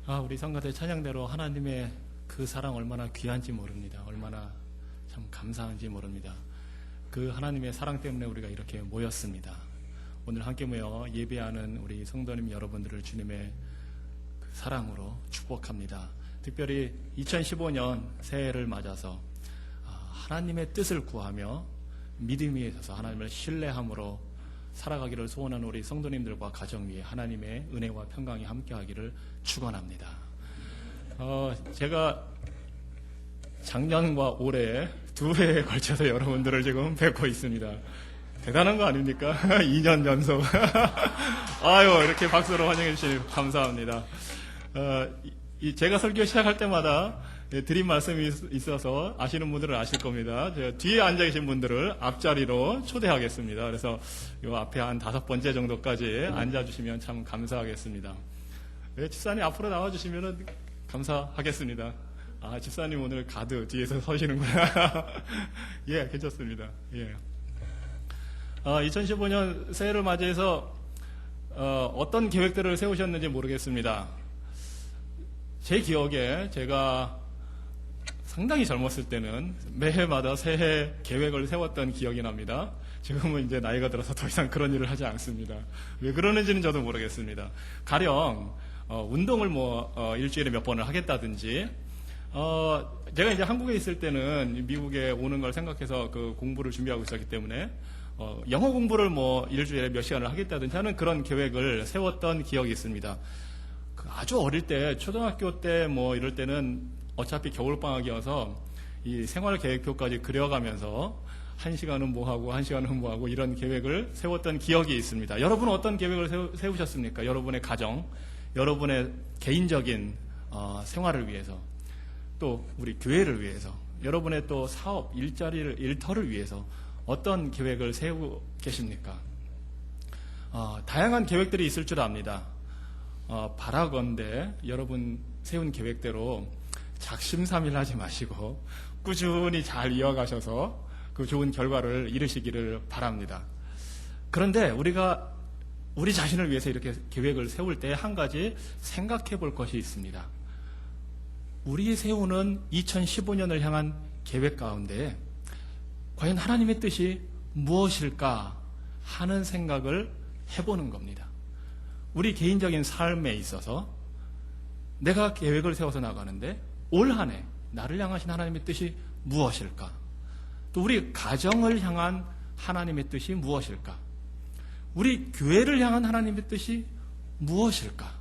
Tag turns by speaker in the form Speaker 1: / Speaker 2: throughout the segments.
Speaker 1: 우리 성가대 찬양대로 하나님의 그 사랑 얼마나 귀한지 모릅니다. 얼마나 참 감사한지 모릅니다. 그 하나님의 사랑 때문에 우리가 이렇게 모였습니다. 오늘 함께 모여 예배하는 우리 성도님 여러분들을 주님의 그 사랑으로 축복합니다. 특별히 2015년 새해를 맞아서 하나님의 뜻을 구하며 믿음 위에 서서 하나님을 신뢰함으로 살아가기를 소원하는 우리 성도님들과 가정 위에 하나님의 은혜와 평강이 함께하기를 축원합니다. 제가 작년과 올해 두 회에 걸쳐서 여러분들을 지금 뵙고 있습니다. 대단한 거 아닙니까? 2년 연속. 이렇게 박수로 환영해 주시니 감사합니다. 제가 설교 시작할 때마다 드린 말씀이 있어서 아시는 분들은 아실 겁니다. 뒤에 앉아 계신 분들을 앞자리로 초대하겠습니다. 그래서 이 앞에 한 5번째 정도까지 앉아주시면 참 감사하겠습니다. 집사님 앞으로 나와주시면 감사하겠습니다. 집사님 오늘 가드 뒤에서 서시는구나. 예, 괜찮습니다. 예. 2015년 새해를 맞이해서 어떤 계획들을 세우셨는지 모르겠습니다. 제 기억에 제가 상당히 젊었을 때는 매해마다 새해 계획을 세웠던 기억이 납니다. 지금은 이제 나이가 들어서 더 이상 그런 일을 하지 않습니다. 왜 그러는지는 저도 모르겠습니다. 가령 운동을 일주일에 몇 번을 하겠다든지, 제가 이제 한국에 있을 때는 미국에 오는 걸 생각해서 그 공부를 준비하고 있었기 때문에 영어 공부를 일주일에 몇 시간을 하겠다든지 하는 그런 계획을 세웠던 기억이 있습니다. 아주 어릴 때, 초등학교 때 이럴 때는 어차피 겨울방학이어서 이 생활계획표까지 그려가면서 1시간은 뭐하고 1시간은 뭐하고 이런 계획을 세웠던 기억이 있습니다. 여러분은 어떤 계획을 세우셨습니까? 여러분의 가정, 여러분의 개인적인 생활을 위해서, 또 우리 교회를 위해서, 여러분의 또 사업, 일터를 위해서 어떤 계획을 세우고 계십니까? 다양한 계획들이 있을 줄 압니다. 바라건대 여러분 세운 계획대로 작심삼일 하지 마시고 꾸준히 잘 이어가셔서 그 좋은 결과를 이루시기를 바랍니다. 그런데 우리가 우리 자신을 위해서 이렇게 계획을 세울 때 한 가지 생각해 볼 것이 있습니다. 우리 세우는 2015년을 향한 계획 가운데 과연 하나님의 뜻이 무엇일까 하는 생각을 해보는 겁니다. 우리 개인적인 삶에 있어서 내가 계획을 세워서 나가는데 올 한 해 나를 향하신 하나님의 뜻이 무엇일까? 또 우리 가정을 향한 하나님의 뜻이 무엇일까? 우리 교회를 향한 하나님의 뜻이 무엇일까?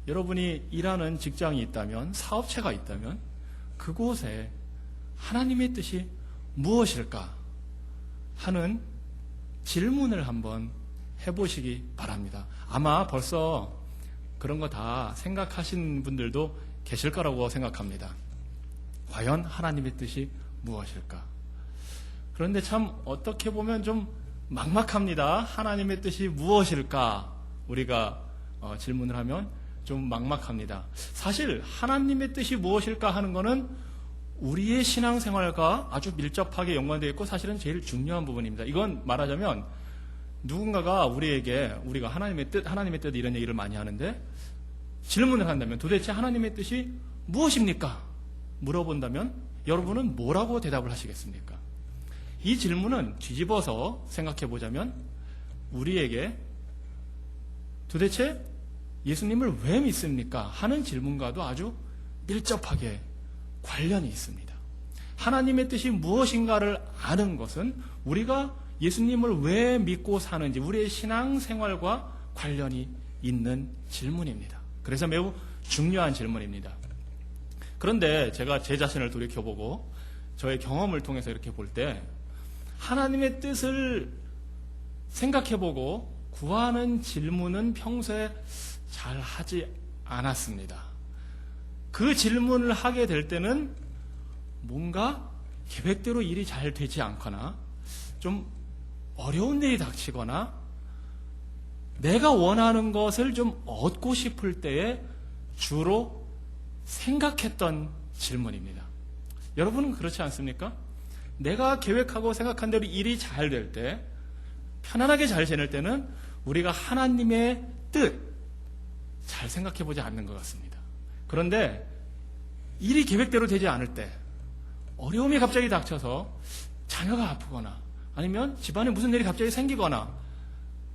Speaker 1: 여러분이 일하는 직장이 있다면, 사업체가 있다면 그곳에 하나님의 뜻이 무엇일까 하는 질문을 한번 해보시기 바랍니다. 아마 벌써 그런 거 다 생각하신 분들도 계실 거라고 생각합니다. 과연 하나님의 뜻이 무엇일까? 그런데 참 어떻게 보면 좀 막막합니다. 하나님의 뜻이 무엇일까? 우리가 질문을 하면 좀 막막합니다. 사실 하나님의 뜻이 무엇일까 하는 거는 우리의 신앙생활과 아주 밀접하게 연관되어 있고 사실은 제일 중요한 부분입니다. 이건 말하자면 누군가가 우리에게 우리가 하나님의 뜻 이런 얘기를 많이 하는데 질문을 한다면 도대체 하나님의 뜻이 무엇입니까? 물어본다면 여러분은 뭐라고 대답을 하시겠습니까? 이 질문은 뒤집어서 생각해 보자면 우리에게 도대체 예수님을 왜 믿습니까? 하는 질문과도 아주 밀접하게 관련이 있습니다. 하나님의 뜻이 무엇인가를 아는 것은 우리가 예수님을 왜 믿고 사는지 우리의 신앙생활과 관련이 있는 질문입니다. 그래서 매우 중요한 질문입니다. 그런데 제가 제 자신을 돌이켜보고 저의 경험을 통해서 이렇게 볼 때 하나님의 뜻을 생각해보고 구하는 질문은 평소에 잘 하지 않았습니다. 그 질문을 하게 될 때는 뭔가 계획대로 일이 잘 되지 않거나 좀 어려운 일이 닥치거나 내가 원하는 것을 좀 얻고 싶을 때에 주로 생각했던 질문입니다. 여러분은 그렇지 않습니까? 내가 계획하고 생각한 대로 일이 잘 될 때, 편안하게 잘 지낼 때는 우리가 하나님의 뜻, 잘 생각해 보지 않는 것 같습니다. 그런데 일이 계획대로 되지 않을 때, 어려움이 갑자기 닥쳐서 자녀가 아프거나 아니면 집안에 무슨 일이 갑자기 생기거나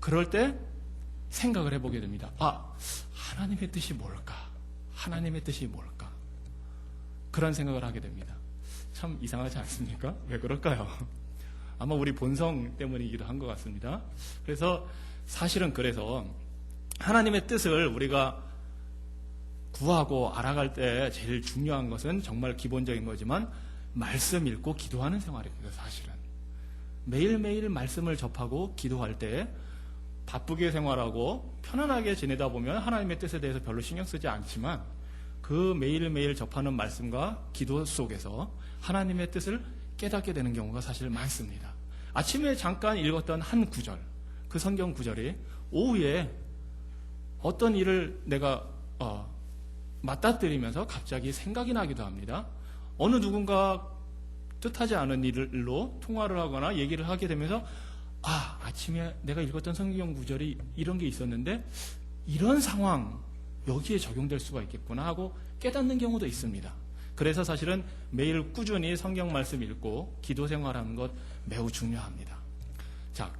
Speaker 1: 그럴 때 생각을 해보게 됩니다. 하나님의 뜻이 뭘까? 하나님의 뜻이 뭘까? 그런 생각을 하게 됩니다. 참 이상하지 않습니까? 왜 그럴까요? 아마 우리 본성 때문이기도 한 것 같습니다. 그래서 사실은 그래서 하나님의 뜻을 우리가 구하고 알아갈 때 제일 중요한 것은 정말 기본적인 거지만 말씀 읽고 기도하는 생활입니다. 사실은 매일매일 말씀을 접하고 기도할 때 바쁘게 생활하고 편안하게 지내다 보면 하나님의 뜻에 대해서 별로 신경 쓰지 않지만 그 매일매일 접하는 말씀과 기도 속에서 하나님의 뜻을 깨닫게 되는 경우가 사실 많습니다. 아침에 잠깐 읽었던 한 구절, 그 성경 구절이 오후에 어떤 일을 내가 맞닥뜨리면서 갑자기 생각이 나기도 합니다. 어느 누군가 뜻하지 않은 일로 통화를 하거나 얘기를 하게 되면서 아침에 내가 읽었던 성경 구절이 이런 게 있었는데 이런 상황 여기에 적용될 수가 있겠구나 하고 깨닫는 경우도 있습니다. 그래서 사실은 매일 꾸준히 성경 말씀 읽고 기도 생활하는 것 매우 중요합니다. 자,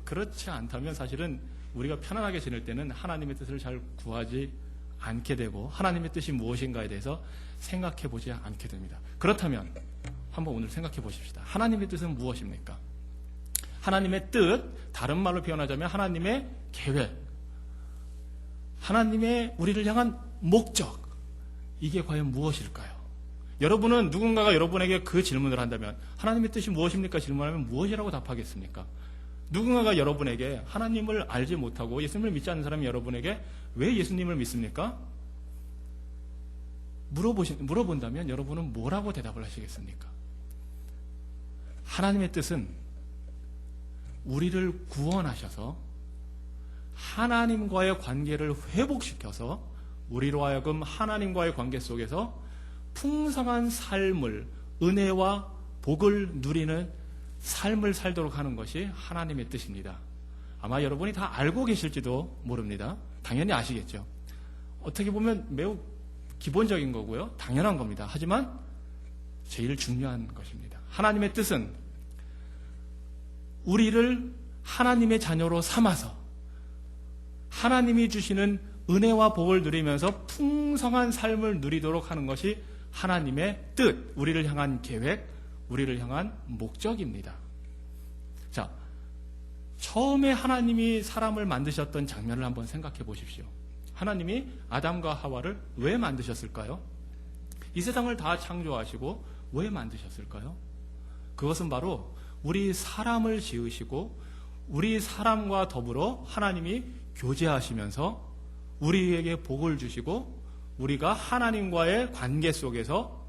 Speaker 1: 그렇지 않다면 사실은 우리가 편안하게 지낼 때는 하나님의 뜻을 잘 구하지 않게 되고 하나님의 뜻이 무엇인가에 대해서 생각해 보지 않게 됩니다. 그렇다면 한번 오늘 생각해 보십시다. 하나님의 뜻은 무엇입니까? 하나님의 뜻, 다른 말로 표현하자면 하나님의 계획, 하나님의 우리를 향한 목적, 이게 과연 무엇일까요? 여러분은 누군가가 여러분에게 그 질문을 한다면 하나님의 뜻이 무엇입니까? 질문하면 무엇이라고 답하겠습니까? 누군가가 여러분에게 하나님을 알지 못하고 예수님을 믿지 않는 사람이 여러분에게 왜 예수님을 믿습니까? 물어본다면 여러분은 뭐라고 대답을 하시겠습니까? 하나님의 뜻은 우리를 구원하셔서 하나님과의 관계를 회복시켜서 우리로 하여금 하나님과의 관계 속에서 풍성한 삶을, 은혜와 복을 누리는 삶을 살도록 하는 것이 하나님의 뜻입니다. 아마 여러분이 다 알고 계실지도 모릅니다. 당연히 아시겠죠. 어떻게 보면 매우 기본적인 거고요. 당연한 겁니다. 하지만 제일 중요한 것입니다. 하나님의 뜻은 우리를 하나님의 자녀로 삼아서 하나님이 주시는 은혜와 복을 누리면서 풍성한 삶을 누리도록 하는 것이 하나님의 뜻, 우리를 향한 계획, 우리를 향한 목적입니다. 자, 처음에 하나님이 사람을 만드셨던 장면을 한번 생각해 보십시오. 하나님이 아담과 하와를 왜 만드셨을까요? 이 세상을 다 창조하시고 왜 만드셨을까요? 그것은 바로 우리 사람을 지으시고 우리 사람과 더불어 하나님이 교제하시면서 우리에게 복을 주시고 우리가 하나님과의 관계 속에서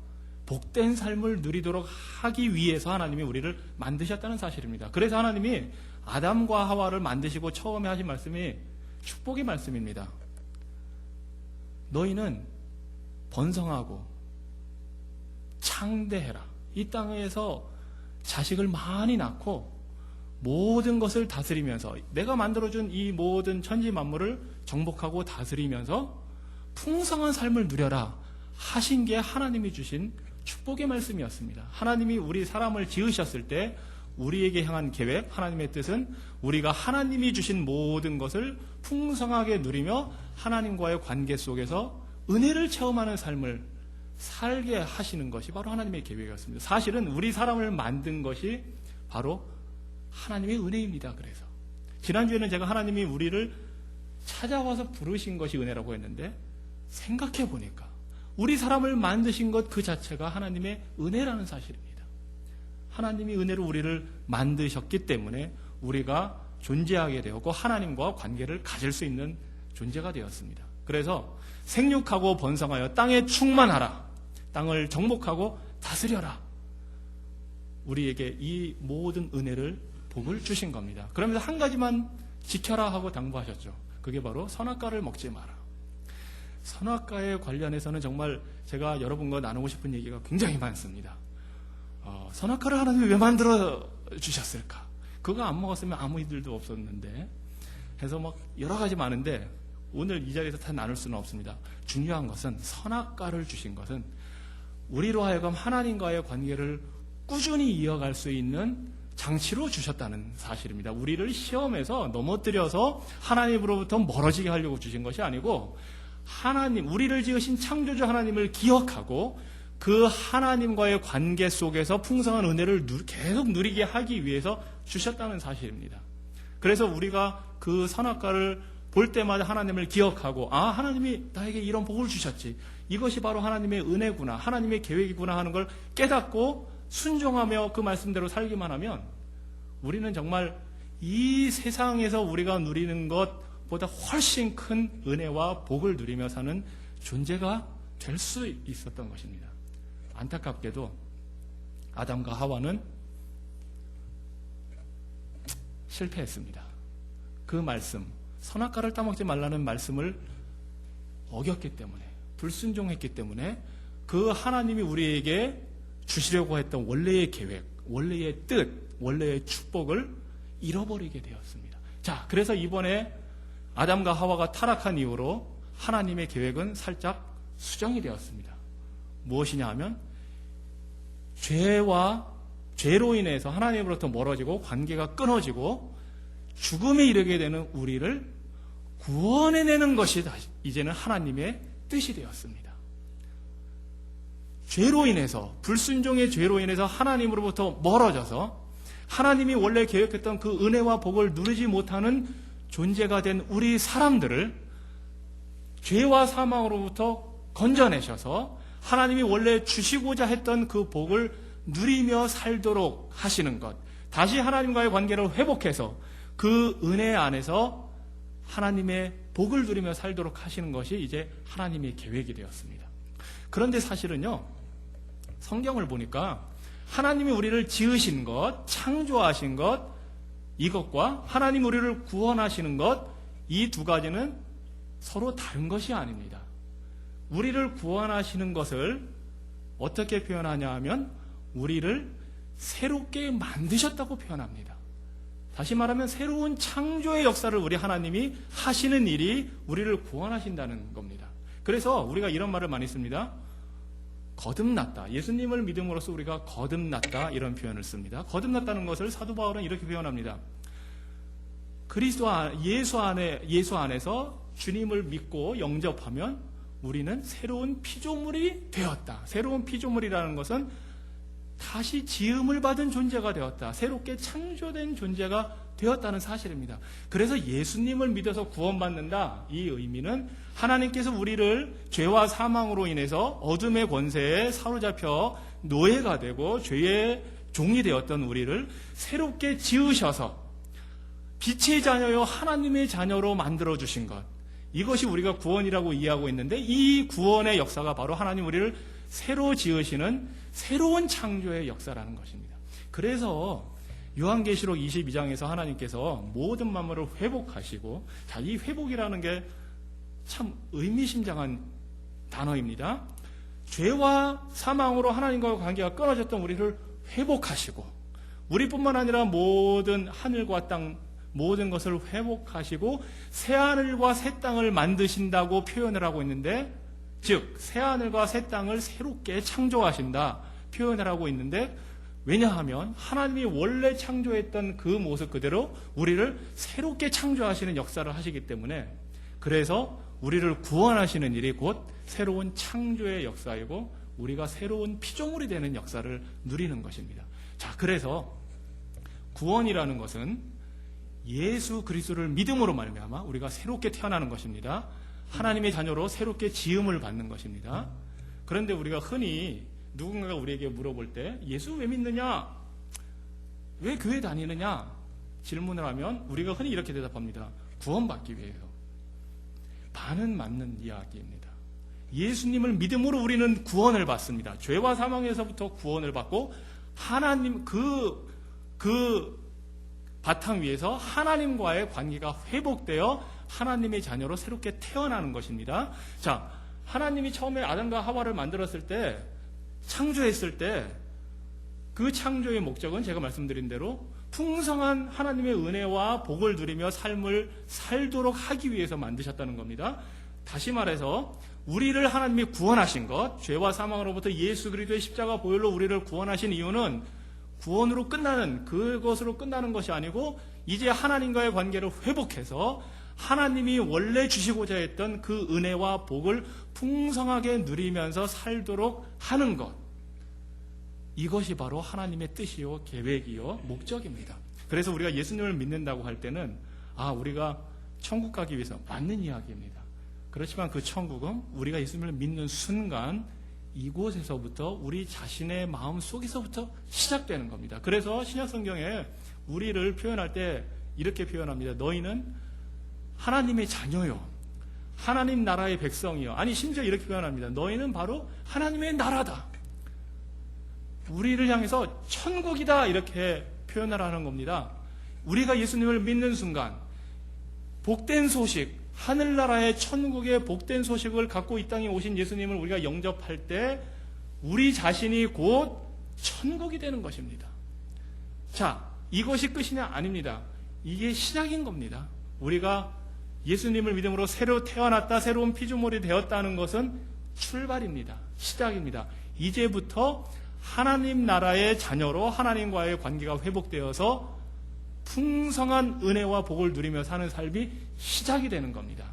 Speaker 1: 복된 삶을 누리도록 하기 위해서 하나님이 우리를 만드셨다는 사실입니다. 그래서 하나님이 아담과 하와를 만드시고 처음에 하신 말씀이 축복의 말씀입니다. 너희는 번성하고 창대해라. 이 땅에서 자식을 많이 낳고 모든 것을 다스리면서 내가 만들어준 이 모든 천지 만물을 정복하고 다스리면서 풍성한 삶을 누려라 하신 게 하나님이 주신 축복의 말씀이었습니다. 하나님이 우리 사람을 지으셨을 때 우리에게 향한 계획, 하나님의 뜻은 우리가 하나님이 주신 모든 것을 풍성하게 누리며 하나님과의 관계 속에서 은혜를 체험하는 삶을 살게 하시는 것이 바로 하나님의 계획이었습니다. 사실은 우리 사람을 만든 것이 바로 하나님의 은혜입니다. 그래서 지난주에는 제가 하나님이 우리를 찾아와서 부르신 것이 은혜라고 했는데 생각해 보니까 우리 사람을 만드신 것 그 자체가 하나님의 은혜라는 사실입니다. 하나님이 은혜로 우리를 만드셨기 때문에 우리가 존재하게 되었고 하나님과 관계를 가질 수 있는 존재가 되었습니다. 그래서 생육하고 번성하여 땅에 충만하라. 땅을 정복하고 다스려라. 우리에게 이 모든 은혜를 복을 주신 겁니다. 그러면서 한 가지만 지켜라 하고 당부하셨죠. 그게 바로 선악과를 먹지 마라. 선악과에 관련해서는 정말 제가 여러분과 나누고 싶은 얘기가 굉장히 많습니다. 선악과를 하나님이 왜 만들어 주셨을까? 그거 안 먹었으면 아무 일도 없었는데 해서 막 여러 가지 많은데 오늘 이 자리에서 다 나눌 수는 없습니다. 중요한 것은 선악과를 주신 것은 우리로 하여금 하나님과의 관계를 꾸준히 이어갈 수 있는 장치로 주셨다는 사실입니다. 우리를 시험에서 넘어뜨려서 하나님으로부터 멀어지게 하려고 주신 것이 아니고 하나님, 우리를 지으신 창조주 하나님을 기억하고 그 하나님과의 관계 속에서 풍성한 은혜를 계속 누리게 하기 위해서 주셨다는 사실입니다. 그래서 우리가 그 선악과를 볼 때마다 하나님을 기억하고 하나님이 나에게 이런 복을 주셨지. 이것이 바로 하나님의 은혜구나. 하나님의 계획이구나 하는 걸 깨닫고 순종하며 그 말씀대로 살기만 하면 우리는 정말 이 세상에서 우리가 누리는 것보다 훨씬 큰 은혜와 복을 누리며 사는 존재가 될 수 있었던 것입니다. 안타깝게도 아담과 하와는 실패했습니다. 그 말씀, 선악과를 따먹지 말라는 말씀을 어겼기 때문에, 불순종했기 때문에 그 하나님이 우리에게 주시려고 했던 원래의 계획, 원래의 뜻, 원래의 축복을 잃어버리게 되었습니다. 자, 그래서 이번에 아담과 하와가 타락한 이후로 하나님의 계획은 살짝 수정이 되었습니다. 무엇이냐 하면 죄로 인해서 하나님으로부터 멀어지고 관계가 끊어지고 죽음에 이르게 되는 우리를 구원해내는 것이 이제는 하나님의 뜻이 되었습니다. 죄로 인해서, 불순종의 죄로 인해서 하나님으로부터 멀어져서 하나님이 원래 계획했던 그 은혜와 복을 누리지 못하는 존재가 된 우리 사람들을 죄와 사망으로부터 건져내셔서 하나님이 원래 주시고자 했던 그 복을 누리며 살도록 하시는 것, 다시 하나님과의 관계를 회복해서 그 은혜 안에서 하나님의 복을 누리며 살도록 하시는 것이 이제 하나님의 계획이 되었습니다. 그런데 사실은요, 성경을 보니까 하나님이 우리를 지으신 것, 창조하신 것, 이것과 하나님 우리를 구원하시는 것, 이 두 가지는 서로 다른 것이 아닙니다. 우리를 구원하시는 것을 어떻게 표현하냐 하면 우리를 새롭게 만드셨다고 표현합니다. 다시 말하면 새로운 창조의 역사를 우리 하나님이 하시는 일이 우리를 구원하신다는 겁니다. 그래서 우리가 이런 말을 많이 씁니다. 거듭났다. 예수님을 믿음으로써 우리가 거듭났다, 이런 표현을 씁니다. 거듭났다는 것을 사도 바울은 이렇게 표현합니다. 예수 안에서 주님을 믿고 영접하면 우리는 새로운 피조물이 되었다. 새로운 피조물이라는 것은 다시 지음을 받은 존재가 되었다. 새롭게 창조된 존재가 되었다는 사실입니다. 그래서 예수님을 믿어서 구원받는다, 이 의미는 하나님께서 우리를 죄와 사망으로 인해서 어둠의 권세에 사로잡혀 노예가 되고 죄의 종이 되었던 우리를 새롭게 지으셔서 빛의 자녀요 하나님의 자녀로 만들어주신 것, 이것이 우리가 구원이라고 이해하고 있는데, 이 구원의 역사가 바로 하나님 우리를 새로 지으시는 새로운 창조의 역사라는 것입니다. 그래서 요한계시록 22장에서 하나님께서 모든 만물을 회복하시고, 자, 이 회복이라는 게 참 의미심장한 단어입니다. 죄와 사망으로 하나님과의 관계가 끊어졌던 우리를 회복하시고, 우리뿐만 아니라 모든 하늘과 땅, 모든 것을 회복하시고 새하늘과 새 땅을 만드신다고 표현을 하고 있는데, 즉 새하늘과 새 땅을 새롭게 창조하신다 표현을 하고 있는데, 왜냐하면 하나님이 원래 창조했던 그 모습 그대로 우리를 새롭게 창조하시는 역사를 하시기 때문에, 그래서 우리를 구원하시는 일이 곧 새로운 창조의 역사이고 우리가 새로운 피조물이 되는 역사를 누리는 것입니다. 자, 그래서 구원이라는 것은 예수 그리스도를 믿음으로 말미암아 우리가 새롭게 태어나는 것입니다. 하나님의 자녀로 새롭게 지음을 받는 것입니다. 그런데 우리가 흔히 누군가가 우리에게 물어볼 때 예수 왜 믿느냐? 왜 교회 다니느냐? 질문을 하면 우리가 흔히 이렇게 대답합니다. 구원받기 위해서. 반은 맞는 이야기입니다. 예수님을 믿음으로 우리는 구원을 받습니다. 죄와 사망에서부터 구원을 받고 하나님 그 바탕 위에서 하나님과의 관계가 회복되어 하나님의 자녀로 새롭게 태어나는 것입니다. 자, 하나님이 처음에 아담과 하와를 만들었을 때, 창조했을 때 그 창조의 목적은 제가 말씀드린 대로 풍성한 하나님의 은혜와 복을 누리며 삶을 살도록 하기 위해서 만드셨다는 겁니다. 다시 말해서 우리를 하나님이 구원하신 것, 죄와 사망으로부터 예수 그리스도의 십자가 보혈로 우리를 구원하신 이유는 구원으로 끝나는, 그것으로 끝나는 것이 아니고 이제 하나님과의 관계를 회복해서 하나님이 원래 주시고자 했던 그 은혜와 복을 풍성하게 누리면서 살도록 하는 것, 이것이 바로 하나님의 뜻이요 계획이요 목적입니다. 그래서 우리가 예수님을 믿는다고 할 때는 우리가 천국 가기 위해서 맞는 이야기입니다. 그렇지만 그 천국은 우리가 예수님을 믿는 순간 이곳에서부터 우리 자신의 마음 속에서부터 시작되는 겁니다. 그래서 신약성경에 우리를 표현할 때 이렇게 표현합니다. 너희는 하나님의 자녀요, 하나님 나라의 백성이요. 아니 심지어 이렇게 표현합니다. 너희는 바로 하나님의 나라다, 우리를 향해서 천국이다, 이렇게 표현을 하는 겁니다. 우리가 예수님을 믿는 순간 복된 소식, 하늘나라의 천국의 복된 소식을 갖고 이 땅에 오신 예수님을 우리가 영접할 때 우리 자신이 곧 천국이 되는 것입니다. 자, 이것이 끝이냐? 아닙니다. 이게 시작인 겁니다. 우리가 예수님을 믿음으로 새로 태어났다, 새로운 피조물이 되었다는 것은 출발입니다. 시작입니다. 이제부터 하나님 나라의 자녀로 하나님과의 관계가 회복되어서 풍성한 은혜와 복을 누리며 사는 삶이 시작이 되는 겁니다.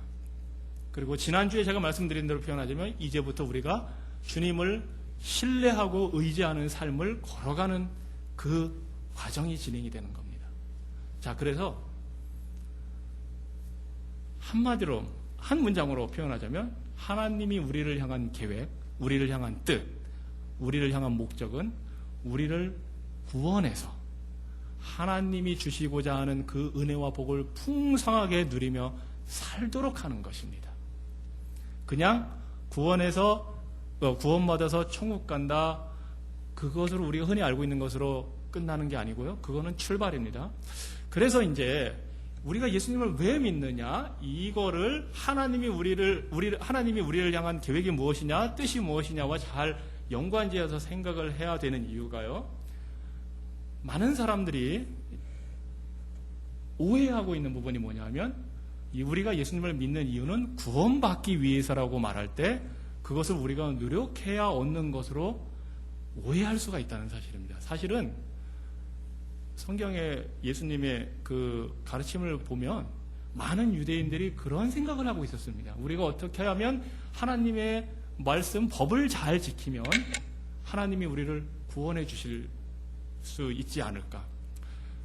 Speaker 1: 그리고 지난주에 제가 말씀드린 대로 표현하자면 이제부터 우리가 주님을 신뢰하고 의지하는 삶을 걸어가는 그 과정이 진행이 되는 겁니다. 자, 그래서 한마디로, 한 문장으로 표현하자면 하나님이 우리를 향한 계획, 우리를 향한 뜻, 우리를 향한 목적은 우리를 구원해서 하나님이 주시고자 하는 그 은혜와 복을 풍성하게 누리며 살도록 하는 것입니다. 그냥 구원받아서 천국 간다, 그것으로 우리가 흔히 알고 있는 것으로 끝나는 게 아니고요. 그거는 출발입니다. 그래서 이제 우리가 예수님을 왜 믿느냐, 이거를 하나님이 우리를 향한 계획이 무엇이냐, 뜻이 무엇이냐와 잘 연관지어서 생각을 해야 되는 이유가요, 많은 사람들이 오해하고 있는 부분이 뭐냐면 우리가 예수님을 믿는 이유는 구원받기 위해서라고 말할 때 그것을 우리가 노력해야 얻는 것으로 오해할 수가 있다는 사실입니다. 사실은 성경에 예수님의 그 가르침을 보면 많은 유대인들이 그런 생각을 하고 있었습니다. 우리가 어떻게 하면 하나님의 말씀, 법을 잘 지키면 하나님이 우리를 구원해 주실 수 있지 않을까.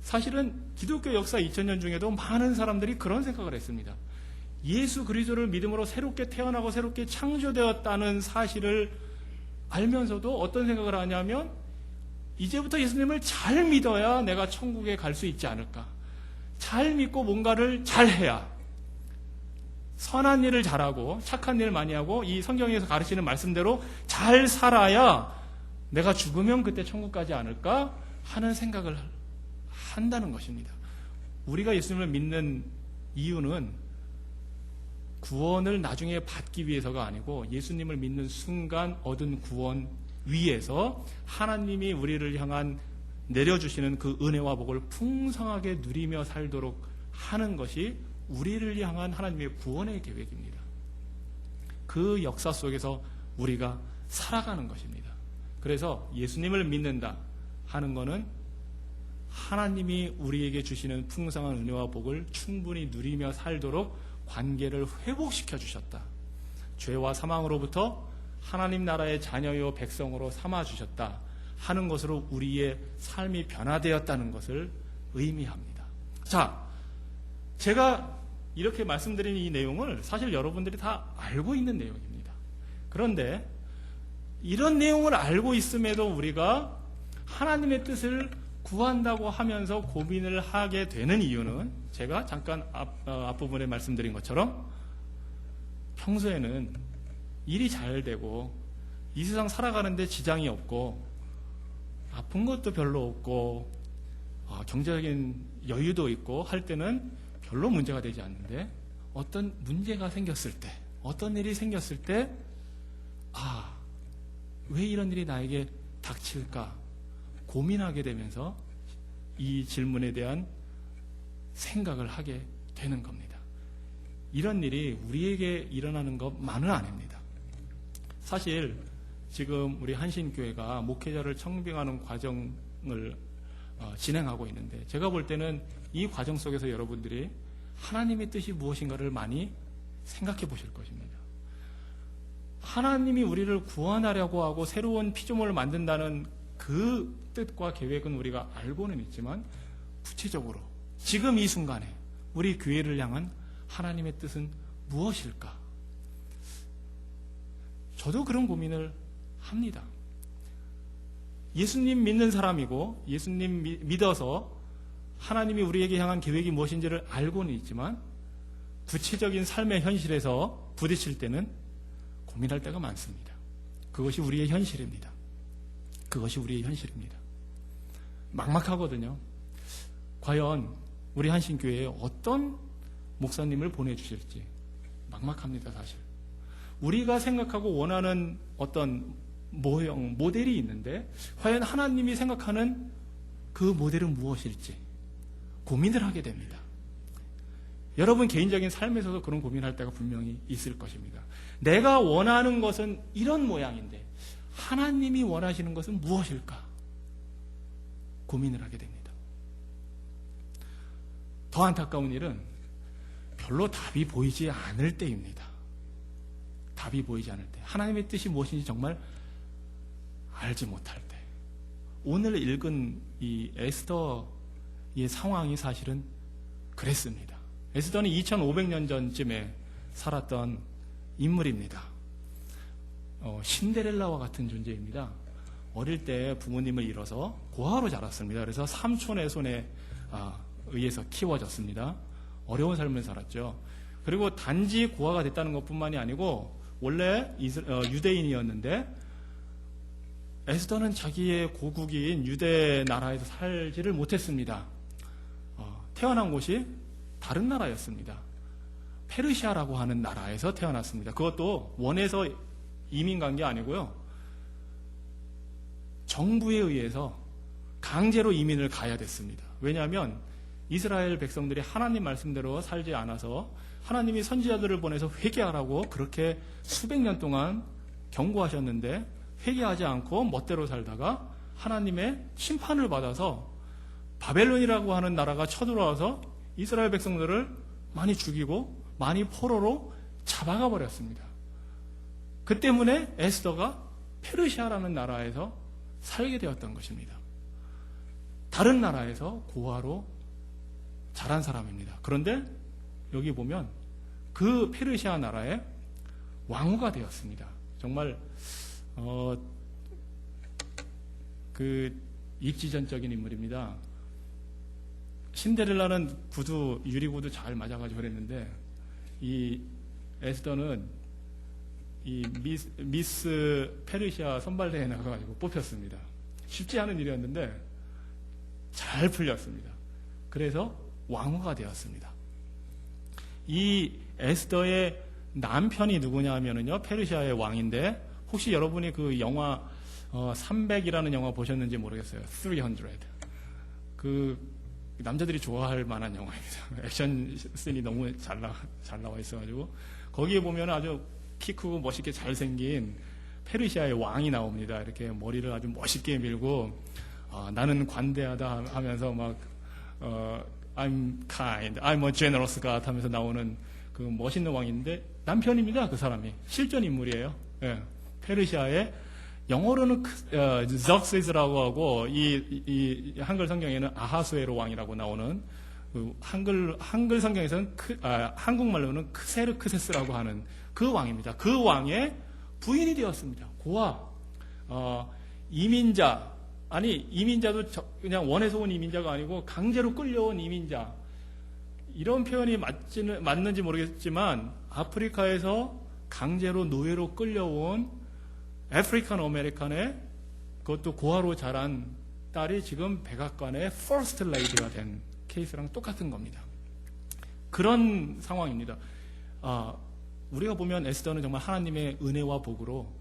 Speaker 1: 사실은 기독교 역사 2000년 중에도 많은 사람들이 그런 생각을 했습니다. 예수 그리스도를 믿음으로 새롭게 태어나고 새롭게 창조되었다는 사실을 알면서도 어떤 생각을 하냐면 이제부터 예수님을 잘 믿어야 내가 천국에 갈 수 있지 않을까. 잘 믿고 뭔가를 잘해야, 선한 일을 잘하고 착한 일 많이 하고 이 성경에서 가르치는 말씀대로 잘 살아야 내가 죽으면 그때 천국 가지 않을까 하는 생각을 한다는 것입니다. 우리가 예수님을 믿는 이유는 구원을 나중에 받기 위해서가 아니고 예수님을 믿는 순간 얻은 구원 위에서 하나님이 우리를 향한 내려주시는 그 은혜와 복을 풍성하게 누리며 살도록 하는 것이 우리를 향한 하나님의 구원의 계획입니다. 그 역사 속에서 우리가 살아가는 것입니다. 그래서 예수님을 믿는다 하는 것은 하나님이 우리에게 주시는 풍성한 은혜와 복을 충분히 누리며 살도록 관계를 회복시켜 주셨다. 죄와 사망으로부터 하나님 나라의 자녀요 백성으로 삼아주셨다 하는 것으로 우리의 삶이 변화되었다는 것을 의미합니다. 자, 제가 이렇게 말씀드린 이 내용을 사실 여러분들이 다 알고 있는 내용입니다. 그런데 이런 내용을 알고 있음에도 우리가 하나님의 뜻을 구한다고 하면서 고민을 하게 되는 이유는 제가 잠깐 앞부분에 말씀드린 것처럼 평소에는 일이 잘 되고 이 세상 살아가는데 지장이 없고 아픈 것도 별로 없고 경제적인 여유도 있고 할 때는 별로 문제가 되지 않는데 어떤 문제가 생겼을 때, 어떤 일이 생겼을 때 왜 이런 일이 나에게 닥칠까 고민하게 되면서 이 질문에 대한 생각을 하게 되는 겁니다. 이런 일이 우리에게 일어나는 것만은 아닙니다. 사실 지금 우리 한신교회가 목회자를 청빙하는 과정을 진행하고 있는데, 제가 볼 때는 이 과정 속에서 여러분들이 하나님의 뜻이 무엇인가를 많이 생각해 보실 것입니다. 하나님이 우리를 구원하려고 하고 새로운 피조물을 만든다는 그 뜻과 계획은 우리가 알고는 있지만, 구체적으로 지금 이 순간에 우리 교회를 향한 하나님의 뜻은 무엇일까? 저도 그런 고민을 합니다. 예수님 믿는 사람이고 예수님 믿어서 하나님이 우리에게 향한 계획이 무엇인지를 알고는 있지만, 구체적인 삶의 현실에서 부딪힐 때는 고민할 때가 많습니다. 그것이 우리의 현실입니다. 그것이 우리의 현실입니다. 막막하거든요. 과연 우리 한신교회에 어떤 목사님을 보내주실지 막막합니다, 사실. 우리가 생각하고 원하는 어떤 모형, 모델이 있는데 과연 하나님이 생각하는 그 모델은 무엇일지 고민을 하게 됩니다. 여러분 개인적인 삶에서도 그런 고민할 때가 분명히 있을 것입니다. 내가 원하는 것은 이런 모양인데 하나님이 원하시는 것은 무엇일까? 고민을 하게 됩니다. 더 안타까운 일은 별로 답이 보이지 않을 때입니다. 답이 보이지 않을 때, 하나님의 뜻이 무엇인지 정말 알지 못할 때. 오늘 읽은 이 에스더의 상황이 사실은 그랬습니다. 에스더는 2500년 전쯤에 살았던 인물입니다. 신데렐라와 같은 존재입니다. 어릴 때 부모님을 잃어서 고아로 자랐습니다. 그래서 삼촌의 손에 의해서 키워졌습니다. 어려운 삶을 살았죠. 그리고 단지 고아가 됐다는 것뿐만이 아니고 원래 유대인이었는데 에스더는 자기의 고국인 유대 나라에서 살지를 못했습니다. 태어난 곳이 다른 나라였습니다. 페르시아라고 하는 나라에서 태어났습니다. 그것도 원해서 이민 간 게 아니고요, 정부에 의해서 강제로 이민을 가야 됐습니다. 왜냐하면 이스라엘 백성들이 하나님 말씀대로 살지 않아서 하나님이 선지자들을 보내서 회개하라고 그렇게 수백 년 동안 경고하셨는데 회개하지 않고 멋대로 살다가 하나님의 심판을 받아서 바벨론이라고 하는 나라가 쳐들어와서 이스라엘 백성들을 많이 죽이고 많이 포로로 잡아가 버렸습니다. 그 때문에 에스더가 페르시아라는 나라에서 살게 되었던 것입니다. 다른 나라에서 고아로 자란 사람입니다. 그런데 여기 보면 그 페르시아 나라의 왕후가 되었습니다. 정말 그 입지전적인 인물입니다. 신데렐라는 유리구두 잘 맞아가지고 그랬는데 이 에스더는 이 미스 페르시아 선발대회에 나가가지고 뽑혔습니다. 쉽지 않은 일이었는데 잘 풀렸습니다. 그래서 왕후가 되었습니다. 이 에스더의 남편이 누구냐 하면은요, 페르시아의 왕인데, 혹시 여러분이 그 영화 300이라는 영화 보셨는지 모르겠어요. 300. 그 남자들이 좋아할 만한 영화입니다. 액션 씬이 너무 잘 나와 있어가지고 거기에 보면 아주 키 크고 멋있게 잘생긴 페르시아의 왕이 나옵니다. 이렇게 머리를 아주 멋있게 밀고 나는 관대하다 하면서 막 I'm kind, I'm a generous God 하면서 나오는 그 멋있는 왕인데 남편입니다. 그 사람이 실존 인물이에요. 예. 페르시아의 영어로는 적세스라고 하고 이 한글 성경에는 아하수에로 왕이라고 나오는 그 한글 성경에서는 한국말로는 크세르크세스라고 하는 그 왕입니다. 그 왕의 부인이 되었습니다. 고아, 이민자, 아니 이민자도 그냥 원해서 온 이민자가 아니고 강제로 끌려온 이민자, 이런 표현이 맞는지 모르겠지만 아프리카에서 강제로 노예로 끌려온 아프리칸 아메리칸의 그것도 고아로 자란 딸이 지금 백악관의 퍼스트 레이디가 된 케이스랑 똑같은 겁니다. 그런 상황입니다. 우리가 보면 에스더는 정말 하나님의 은혜와 복으로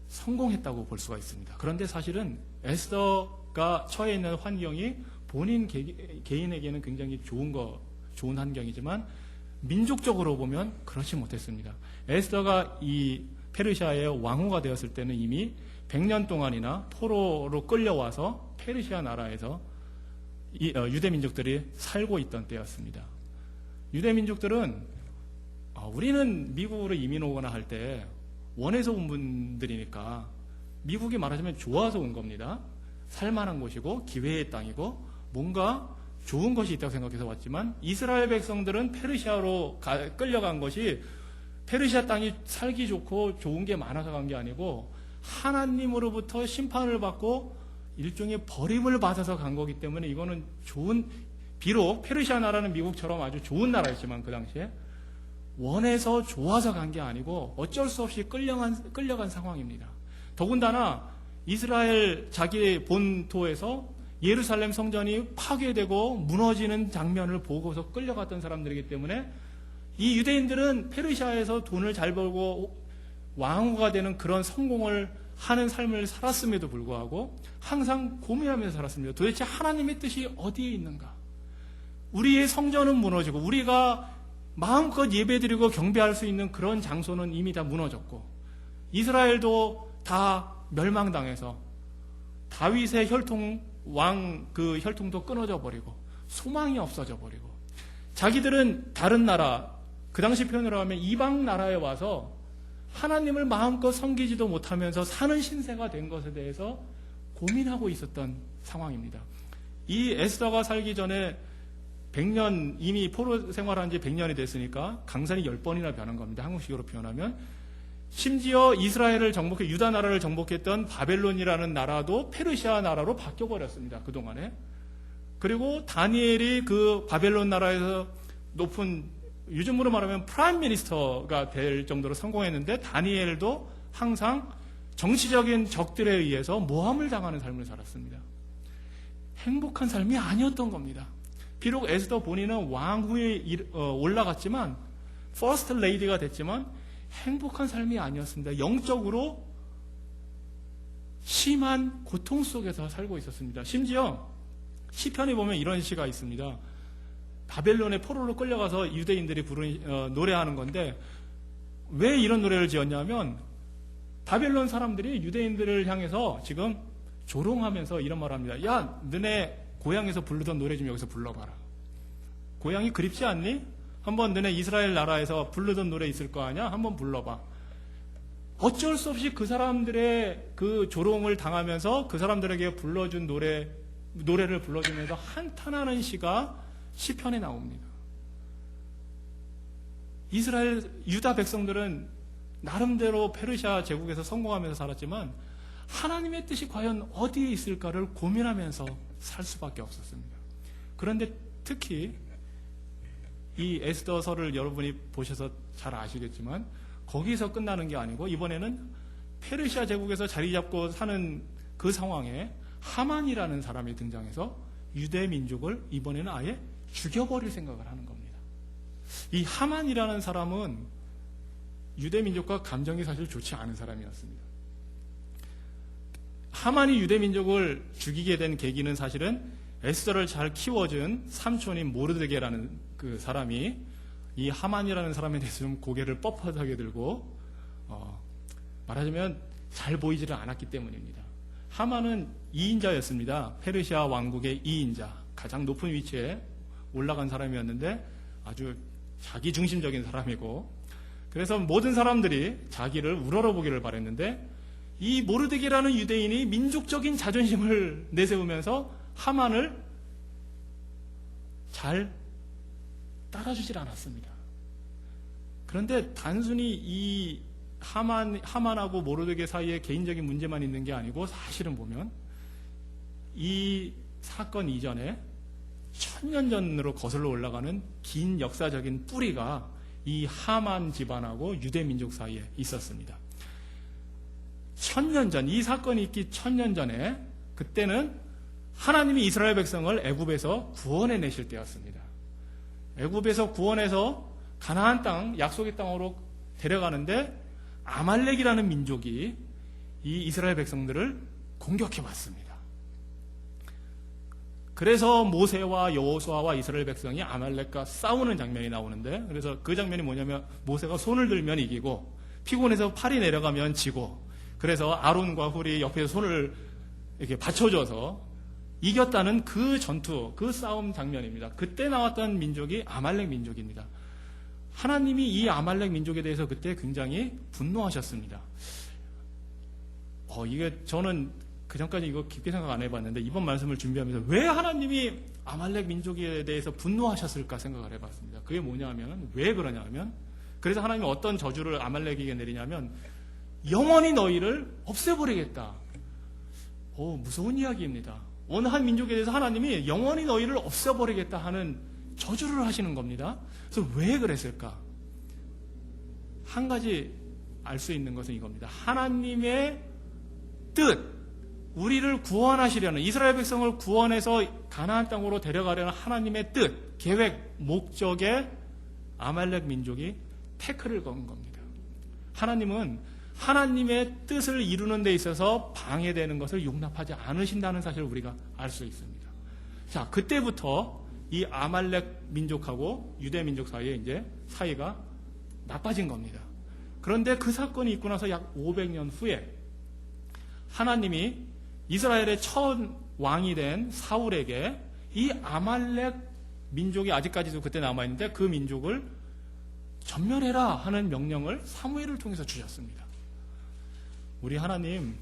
Speaker 1: 성공했다고 볼 수가 있습니다. 그런데 사실은 에스더가 처해 있는 환경이 본인 개인에게는 굉장히 좋은 환경이지만 민족적으로 보면 그렇지 못했습니다. 에스더가 이 페르시아의 왕후가 되었을 때는 이미 100년 동안이나 포로로 끌려와서 페르시아 나라에서 유대 민족들이 살고 있던 때였습니다. 유대 민족들은 우리는 미국으로 이민 오거나 할 때 원해서 온 분들이니까 미국이 말하자면 좋아서 온 겁니다. 살만한 곳이고 기회의 땅이고 뭔가 좋은 것이 있다고 생각해서 왔지만 이스라엘 백성들은 페르시아로 끌려간 것이 페르시아 땅이 살기 좋고 좋은 게 많아서 간 게 아니고 하나님으로부터 심판을 받고 일종의 버림을 받아서 간 거기 때문에 이거는 비록 페르시아 나라는 미국처럼 아주 좋은 나라였지만 그 당시에 원해서 좋아서 간 게 아니고 어쩔 수 없이 끌려간 상황입니다. 더군다나 이스라엘 자기 본토에서 예루살렘 성전이 파괴되고 무너지는 장면을 보고서 끌려갔던 사람들이기 때문에 이 유대인들은 페르시아에서 돈을 잘 벌고 왕후가 되는 그런 성공을 하는 삶을 살았음에도 불구하고 항상 고민하면서 살았습니다. 도대체 하나님의 뜻이 어디에 있는가? 우리의 성전은 무너지고 우리가 마음껏 예배드리고 경배할 수 있는 그런 장소는 이미 다 무너졌고 이스라엘도 다 멸망당해서 다윗의 왕 그 혈통도 끊어져 버리고 소망이 없어져 버리고 자기들은 다른 나라 그 당시 표현으로 하면 이방 나라에 와서 하나님을 마음껏 섬기지도 못하면서 사는 신세가 된 것에 대해서 고민하고 있었던 상황입니다. 이 에스더가 살기 전에 100년 이미 포로 생활한 지 100년이 됐으니까 강산이 10번이나 변한 겁니다. 한국식으로 표현하면 심지어 이스라엘을 유다 나라를 정복했던 바벨론이라는 나라도 페르시아 나라로 바뀌어버렸습니다. 그동안에. 그리고 다니엘이 그 바벨론 나라에서 높은 요즘으로 말하면 프라임 미니스터가 될 정도로 성공했는데 다니엘도 항상 정치적인 적들에 의해서 모함을 당하는 삶을 살았습니다. 행복한 삶이 아니었던 겁니다. 비록 에스더 본인은 왕후에 올라갔지만 퍼스트 레이디가 됐지만 행복한 삶이 아니었습니다. 영적으로 심한 고통 속에서 살고 있었습니다. 심지어 시편에 보면 이런 시가 있습니다. 바벨론의 포로로 끌려가서 유대인들이 노래하는 건데 왜 이런 노래를 지었냐면 바벨론 사람들이 유대인들을 향해서 지금 조롱하면서 이런 말을 합니다. 야, 너네 고향에서 부르던 노래 좀 여기서 불러봐라. 고향이 그립지 않니? 한번 너네 이스라엘 나라에서 부르던 노래 있을 거 아니야? 한번 불러봐. 어쩔 수 없이 그 사람들의 그 조롱을 당하면서 그 사람들에게 불러준 노래를 불러주면서 한탄하는 시가 시편에 나옵니다. 유다 백성들은 나름대로 페르시아 제국에서 성공하면서 살았지만 하나님의 뜻이 과연 어디에 있을까를 고민하면서 살 수밖에 없었습니다. 그런데 특히 이 에스더서를 여러분이 보셔서 잘 아시겠지만 거기서 끝나는 게 아니고 이번에는 페르시아 제국에서 자리 잡고 사는 그 상황에 하만이라는 사람이 등장해서 유대 민족을 이번에는 아예 죽여버릴 생각을 하는 겁니다. 이 하만이라는 사람은 유대 민족과 감정이 사실 좋지 않은 사람이었습니다. 하만이 유대 민족을 죽이게 된 계기는 사실은 에스더를 잘 키워준 삼촌인 모르드게라는 그 사람이 이 하만이라는 사람에 대해서 좀 고개를 뻣뻣하게 들고 말하자면 잘 보이지를 않았기 때문입니다. 하만은 2인자였습니다. 페르시아 왕국의 2인자, 가장 높은 위치에 올라간 사람이었는데 아주 자기 중심적인 사람이고 그래서 모든 사람들이 자기를 우러러보기를 바랬는데 이 모르드게라는 유대인이 민족적인 자존심을 내세우면서 하만을 잘 따라주질 않았습니다. 그런데 단순히 이 하만하고 모르드게 사이에 개인적인 문제만 있는 게 아니고 사실은 보면 이 사건 이전에 1000년 전으로 거슬러 올라가는 긴 역사적인 뿌리가 이 하만 집안하고 유대 민족 사이에 있었습니다. 1000년 전, 이 사건이 있기 1000년 전에 그때는 하나님이 이스라엘 백성을 애굽에서 구원해 내실 때였습니다. 애굽에서 구원해서 가나안 땅, 약속의 땅으로 데려가는데 아말렉이라는 민족이 이 이스라엘 백성들을 공격해 왔습니다. 그래서 모세와 여호수아와 이스라엘 백성이 아말렉과 싸우는 장면이 나오는데, 그래서 그 장면이 뭐냐면 모세가 손을 들면 이기고 피곤해서 팔이 내려가면 지고, 그래서 아론과 훌이 옆에서 손을 이렇게 받쳐줘서 이겼다는 그 전투, 그 싸움 장면입니다. 그때 나왔던 민족이 아말렉 민족입니다. 하나님이 이 아말렉 민족에 대해서 그때 굉장히 분노하셨습니다. 이게 저는 그 전까지 이거 깊게 생각 안 해봤는데, 이번 말씀을 준비하면서 왜 하나님이 아말렉 민족에 대해서 분노하셨을까 생각을 해봤습니다. 그게 뭐냐면, 왜 그러냐 하면, 그래서 하나님이 어떤 저주를 아말렉에게 내리냐면, 영원히 너희를 없애버리겠다. 무서운 이야기입니다. 어느 한 민족에 대해서 하나님이 영원히 너희를 없애버리겠다 하는 저주를 하시는 겁니다. 그래서 왜 그랬을까? 한 가지 알 수 있는 것은 이겁니다. 하나님의 뜻, 우리를 구원하시려는, 이스라엘 백성을 구원해서 가나안 땅으로 데려가려는 하나님의 뜻, 계획, 목적에 아말렉 민족이 태클을 건 겁니다. 하나님은 하나님의 뜻을 이루는 데 있어서 방해되는 것을 용납하지 않으신다는 사실을 우리가 알 수 있습니다. 자, 그때부터 이 아말렉 민족하고 유대 민족 사이에 이제 사이가 나빠진 겁니다. 그런데 그 사건이 있고 나서 약 500년 후에 하나님이 이스라엘의 첫 왕이 된 사울에게 이 아말렉 민족이 아직까지도 그때 남아있는데 그 민족을 전멸해라 하는 명령을 사무엘을 통해서 주셨습니다. 우리 하나님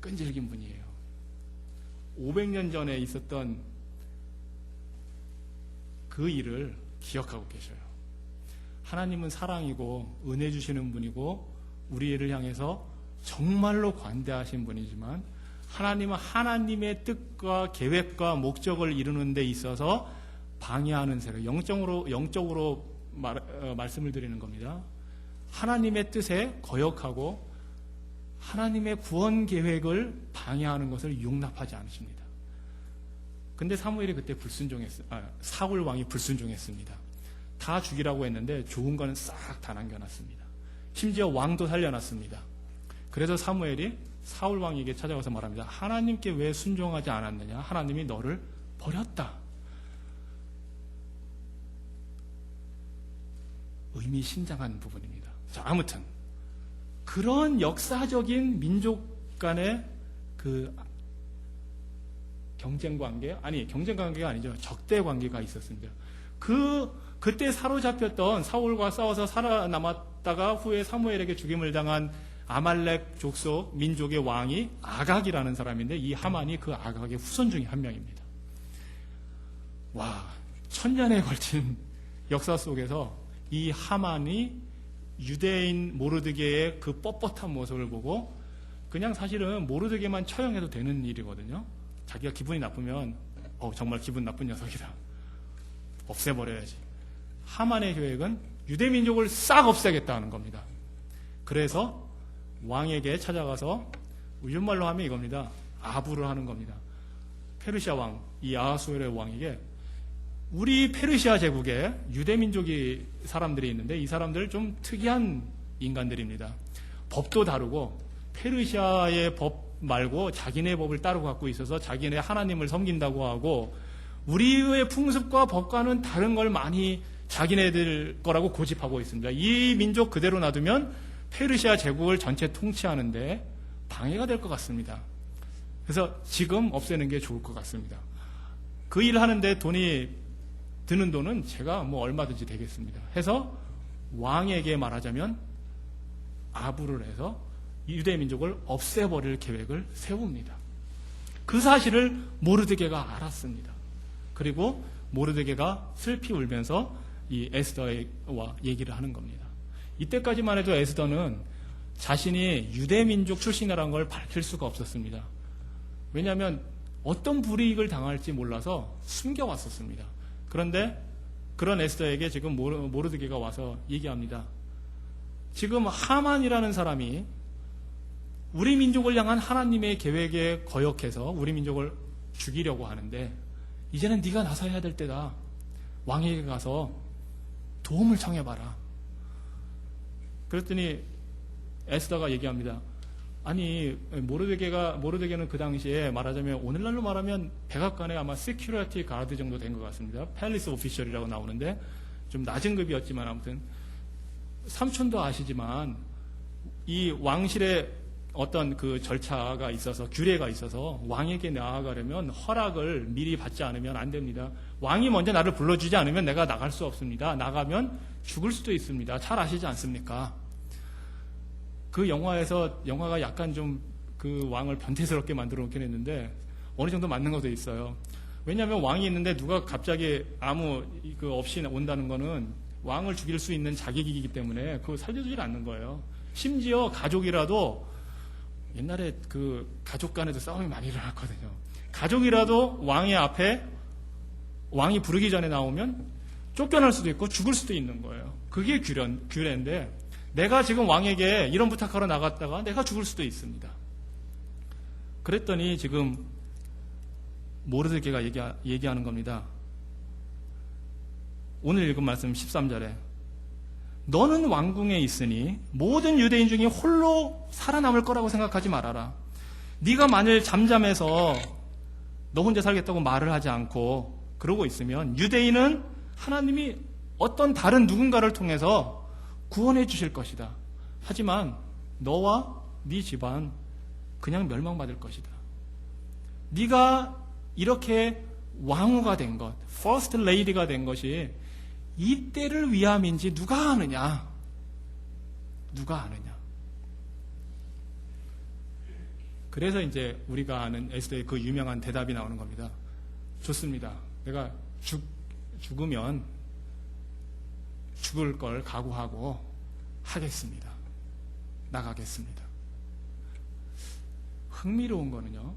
Speaker 1: 끈질긴 분이에요. 500년 전에 있었던 그 일을 기억하고 계셔요. 하나님은 사랑이고 은혜 주시는 분이고 우리를 향해서 정말로 관대하신 분이지만, 하나님은 하나님의 뜻과 계획과 목적을 이루는 데 있어서 방해하는 세력, 영적으로 말씀을 드리는 겁니다. 하나님의 뜻에 거역하고 하나님의 구원 계획을 방해하는 것을 용납하지 않으십니다. 근데 사무엘이 그때 사울 왕이 불순종했습니다. 다 죽이라고 했는데 좋은 거는 싹 다 남겨놨습니다. 심지어 왕도 살려놨습니다. 그래서 사무엘이 사울 왕에게 찾아가서 말합니다. 하나님께 왜 순종하지 않았느냐? 하나님이 너를 버렸다. 의미심장한 부분입니다. 자, 아무튼 그런 역사적인 민족 간의 그 경쟁 관계가 아니죠. 적대 관계가 있었습니다. 그때 사로잡혔던, 사울과 싸워서 살아남았다가 후에 사무엘에게 죽임을 당한 아말렉 족속 민족의 왕이 아각이라는 사람인데, 이 하만이 그 아각의 후손 중에 한 명입니다. 와, 1000년에 걸친 역사 속에서 이 하만이 유대인 모르드게의 그 뻣뻣한 모습을 보고, 그냥 사실은 모르드게만 처형해도 되는 일이거든요. 자기가 기분이 나쁘면 정말 기분 나쁜 녀석이다, 없애버려야지. 하만의 계획은 유대 민족을 싹 없애겠다는 겁니다. 그래서 왕에게 찾아가서 우리말로 하면 이겁니다. 아부를 하는 겁니다. 페르시아 왕, 이 아하수에르의 왕에게, 우리 페르시아 제국에 유대 민족이 사람들이 있는데 이 사람들 좀 특이한 인간들입니다. 법도 다르고 페르시아의 법 말고 자기네 법을 따로 갖고 있어서 자기네 하나님을 섬긴다고 하고, 우리의 풍습과 법과는 다른 걸 많이 자기네들 거라고 고집하고 있습니다. 이 민족 그대로 놔두면 페르시아 제국을 전체 통치하는데 방해가 될 것 같습니다. 그래서 지금 없애는 게 좋을 것 같습니다. 그 일을 하는데 드는 돈은 제가 얼마든지 되겠습니다. 해서 왕에게 말하자면 아부를 해서 유대 민족을 없애버릴 계획을 세웁니다. 그 사실을 모르드게가 알았습니다. 그리고 모르드게가 슬피 울면서 이 에스더와 얘기를 하는 겁니다. 이때까지만 해도 에스더는 자신이 유대 민족 출신이라는 걸 밝힐 수가 없었습니다. 왜냐하면 어떤 불이익을 당할지 몰라서 숨겨왔었습니다. 그런데 그런 에스더에게 지금 모르드게가 와서 얘기합니다. 지금 하만이라는 사람이 우리 민족을 향한 하나님의 계획에 거역해서 우리 민족을 죽이려고 하는데, 이제는 네가 나서야 될 때다. 왕에게 가서 도움을 청해봐라. 그랬더니 에스더가 얘기합니다. 아니, 모르드게는 그 당시에 말하자면 오늘날로 말하면 백악관의 아마 시큐리티 가드 정도 된 것 같습니다. 팰리스 오피셜이라고 나오는데 좀 낮은 급이었지만 아무튼 삼촌도 아시지만 이 왕실의 어떤 그 절차가 있어서 규례가 있어서 왕에게 나아가려면 허락을 미리 받지 않으면 안 됩니다. 왕이 먼저 나를 불러주지 않으면 내가 나갈 수 없습니다. 나가면 죽을 수도 있습니다. 잘 아시지 않습니까? 그 영화가 약간 좀 그 왕을 변태스럽게 만들어 놓긴 했는데 어느 정도 맞는 것도 있어요. 왜냐하면 왕이 있는데 누가 갑자기 아무 그 없이 온다는 거는 왕을 죽일 수 있는 자객이기 때문에 그거 살려주질 않는 거예요. 심지어 가족이라도 옛날에 그 가족 간에도 싸움이 많이 일어났거든요. 가족이라도 왕의 앞에 왕이 부르기 전에 나오면 쫓겨날 수도 있고 죽을 수도 있는 거예요. 그게 규례인데 내가 지금 왕에게 이런 부탁하러 나갔다가 내가 죽을 수도 있습니다. 그랬더니 지금 모르드게가 얘기하는 겁니다. 오늘 읽은 말씀 13절에 너는 왕궁에 있으니 모든 유대인 중에 홀로 살아남을 거라고 생각하지 말아라. 네가 만일 잠잠해서 너 혼자 살겠다고 말을 하지 않고 그러고 있으면 유대인은 하나님이 어떤 다른 누군가를 통해서 구원해 주실 것이다. 하지만 너와 네 집안 그냥 멸망받을 것이다. 네가 이렇게 왕후가 된 것, 퍼스트 레이디가 된 것이 이때를 위함인지 누가 아느냐? 누가 아느냐? 그래서 이제 우리가 아는 에스더의 그 유명한 대답이 나오는 겁니다. 좋습니다. 내가 죽으면 죽을 걸 각오하고 하겠습니다. 나가겠습니다. 흥미로운 거는요,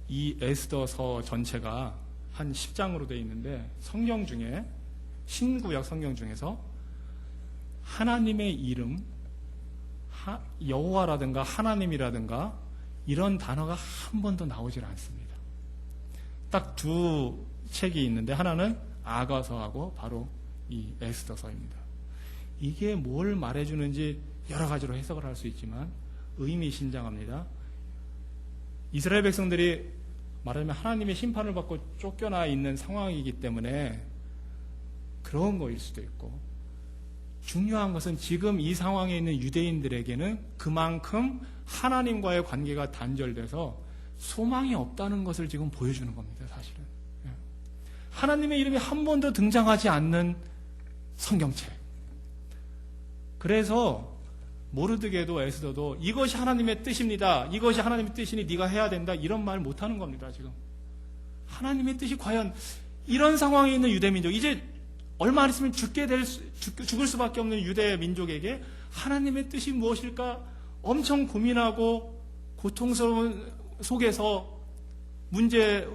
Speaker 1: 이 에스더서 전체가 한 10장으로 되어 있는데 성경 중에 신구약 성경 중에서 하나님의 이름, 여호와라든가 하나님이라든가 이런 단어가 한 번도 나오질 않습니다. 딱 두 책이 있는데 하나는 아가서하고 바로 이 에스더서입니다. 이게 뭘 말해주는지 여러 가지로 해석을 할 수 있지만 의미심장합니다. 이스라엘 백성들이 말하자면 하나님의 심판을 받고 쫓겨나 있는 상황이기 때문에 그런 거일 수도 있고, 중요한 것은 지금 이 상황에 있는 유대인들에게는 그만큼 하나님과의 관계가 단절돼서 소망이 없다는 것을 지금 보여주는 겁니다. 사실은 하나님의 이름이 한 번도 등장하지 않는 성경책. 그래서 모르드게도 에스더도 이것이 하나님의 뜻입니다. 이것이 하나님의 뜻이니 네가 해야 된다. 이런 말 못하는 겁니다. 지금 하나님의 뜻이 과연 이런 상황에 있는 유대민족, 이제 얼마 안 있으면 죽을 수밖에 없는 유대민족에게 하나님의 뜻이 무엇일까 엄청 고민하고 고통스러운 속에서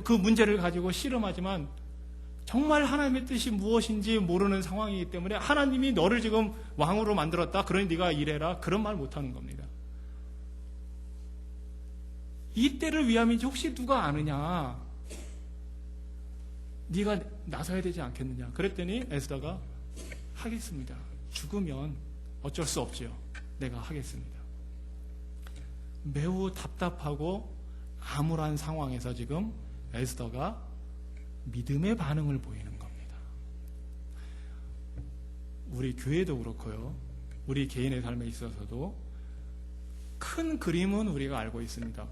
Speaker 1: 그 문제를 가지고 씨름하지만 정말 하나님의 뜻이 무엇인지 모르는 상황이기 때문에 하나님이 너를 지금 왕으로 만들었다. 그러니 네가 일해라. 그런 말 못하는 겁니다. 이 때를 위함인지 혹시 누가 아느냐? 네가 나서야 되지 않겠느냐? 그랬더니 에스더가 하겠습니다. 죽으면 어쩔 수 없지요. 내가 하겠습니다. 매우 답답하고 암울한 상황에서 지금 에스더가 믿음의 반응을 보이는 겁니다. 우리 교회도 그렇고요. 우리 개인의 삶에 있어서도 큰 그림은 우리가 알고 있습니다.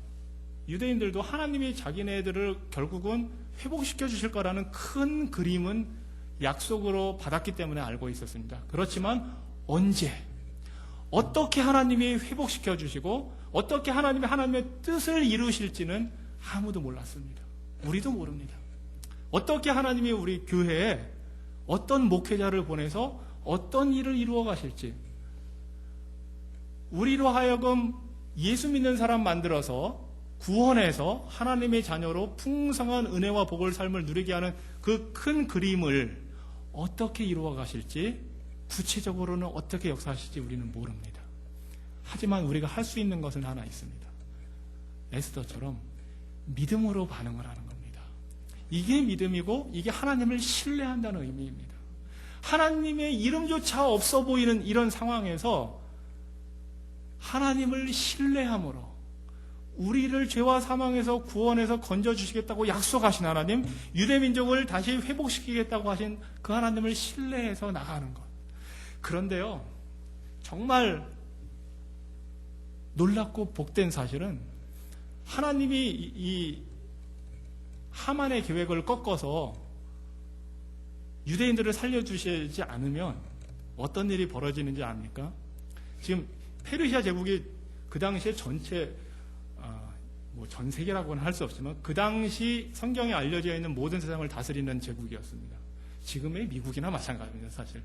Speaker 1: 유대인들도 하나님이 자기네들을 결국은 회복시켜 주실 거라는 큰 그림은 약속으로 받았기 때문에 알고 있었습니다. 그렇지만 언제, 어떻게 하나님이 회복시켜 주시고 어떻게 하나님의 뜻을 이루실지는 아무도 몰랐습니다. 우리도 모릅니다. 어떻게 하나님이 우리 교회에 어떤 목회자를 보내서 어떤 일을 이루어 가실지, 우리로 하여금 예수 믿는 사람 만들어서 구원해서 하나님의 자녀로 풍성한 은혜와 복을 삶을 누리게 하는 그 큰 그림을 어떻게 이루어 가실지, 구체적으로는 어떻게 역사하실지 우리는 모릅니다. 하지만 우리가 할 수 있는 것은 하나 있습니다. 에스더처럼 믿음으로 반응을 하는 겁니다. 이게 믿음이고 이게 하나님을 신뢰한다는 의미입니다. 하나님의 이름조차 없어 보이는 이런 상황에서 하나님을 신뢰함으로 우리를 죄와 사망에서 구원해서 건져주시겠다고 약속하신 하나님, 유대민족을 다시 회복시키겠다고 하신 그 하나님을 신뢰해서 나가는 것. 그런데요, 정말 놀랍고 복된 사실은 하나님이 이 하만의 계획을 꺾어서 유대인들을 살려주시지 않으면 어떤 일이 벌어지는지 압니까? 지금 페르시아 제국이 그 당시에 전체 전 세계라고는 할 수 없지만 그 당시 성경에 알려져 있는 모든 세상을 다스리는 제국이었습니다. 지금의 미국이나 마찬가지입니다. 사실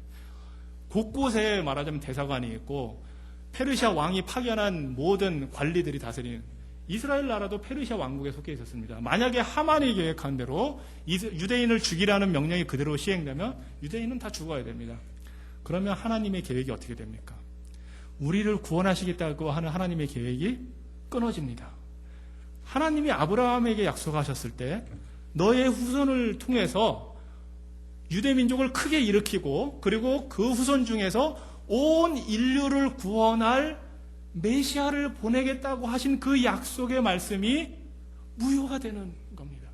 Speaker 1: 곳곳에 말하자면 대사관이 있고 페르시아 왕이 파견한 모든 관리들이 다스리는, 이스라엘 나라도 페르시아 왕국에 속해 있었습니다. 만약에 하만이 계획한 대로 유대인을 죽이라는 명령이 그대로 시행되면 유대인은 다 죽어야 됩니다. 그러면 하나님의 계획이 어떻게 됩니까? 우리를 구원하시겠다고 하는 하나님의 계획이 끊어집니다. 하나님이 아브라함에게 약속하셨을 때 너의 후손을 통해서 유대민족을 크게 일으키고 그리고 그 후손 중에서 온 인류를 구원할 메시아를 보내겠다고 하신 그 약속의 말씀이 무효가 되는 겁니다.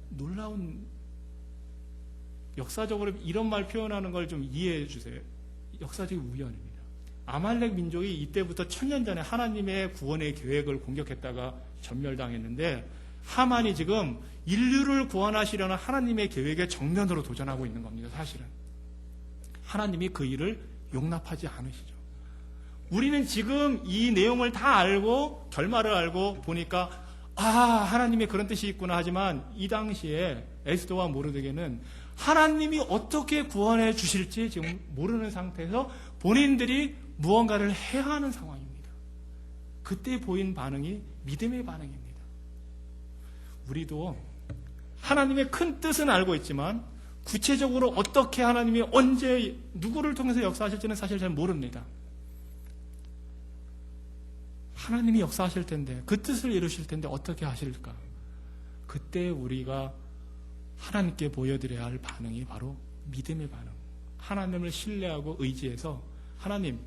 Speaker 1: 놀라운, 역사적으로 이런 말 표현하는 걸 좀 이해해 주세요. 역사적 우연입니다. 아말렉 민족이 이때부터 1000년 전에 하나님의 구원의 계획을 공격했다가 전멸당했는데 하만이 지금 인류를 구원하시려는 하나님의 계획에 정면으로 도전하고 있는 겁니다. 사실은 하나님이 그 일을 용납하지 않으시죠. 우리는 지금 이 내용을 다 알고 결말을 알고 보니까 하나님의 그런 뜻이 있구나 하지만 이 당시에 에스더와 모르드게는 하나님이 어떻게 구원해 주실지 지금 모르는 상태에서 본인들이 무언가를 해야 하는 상황입니다. 그때 보인 반응이 믿음의 반응입니다. 우리도 하나님의 큰 뜻은 알고 있지만 구체적으로 어떻게 하나님이 언제 누구를 통해서 역사하실지는 사실 잘 모릅니다. 하나님이 역사하실 텐데 그 뜻을 이루실 텐데 어떻게 하실까? 그때 우리가 하나님께 보여드려야 할 반응이 바로 믿음의 반응. 하나님을 신뢰하고 의지해서 하나님,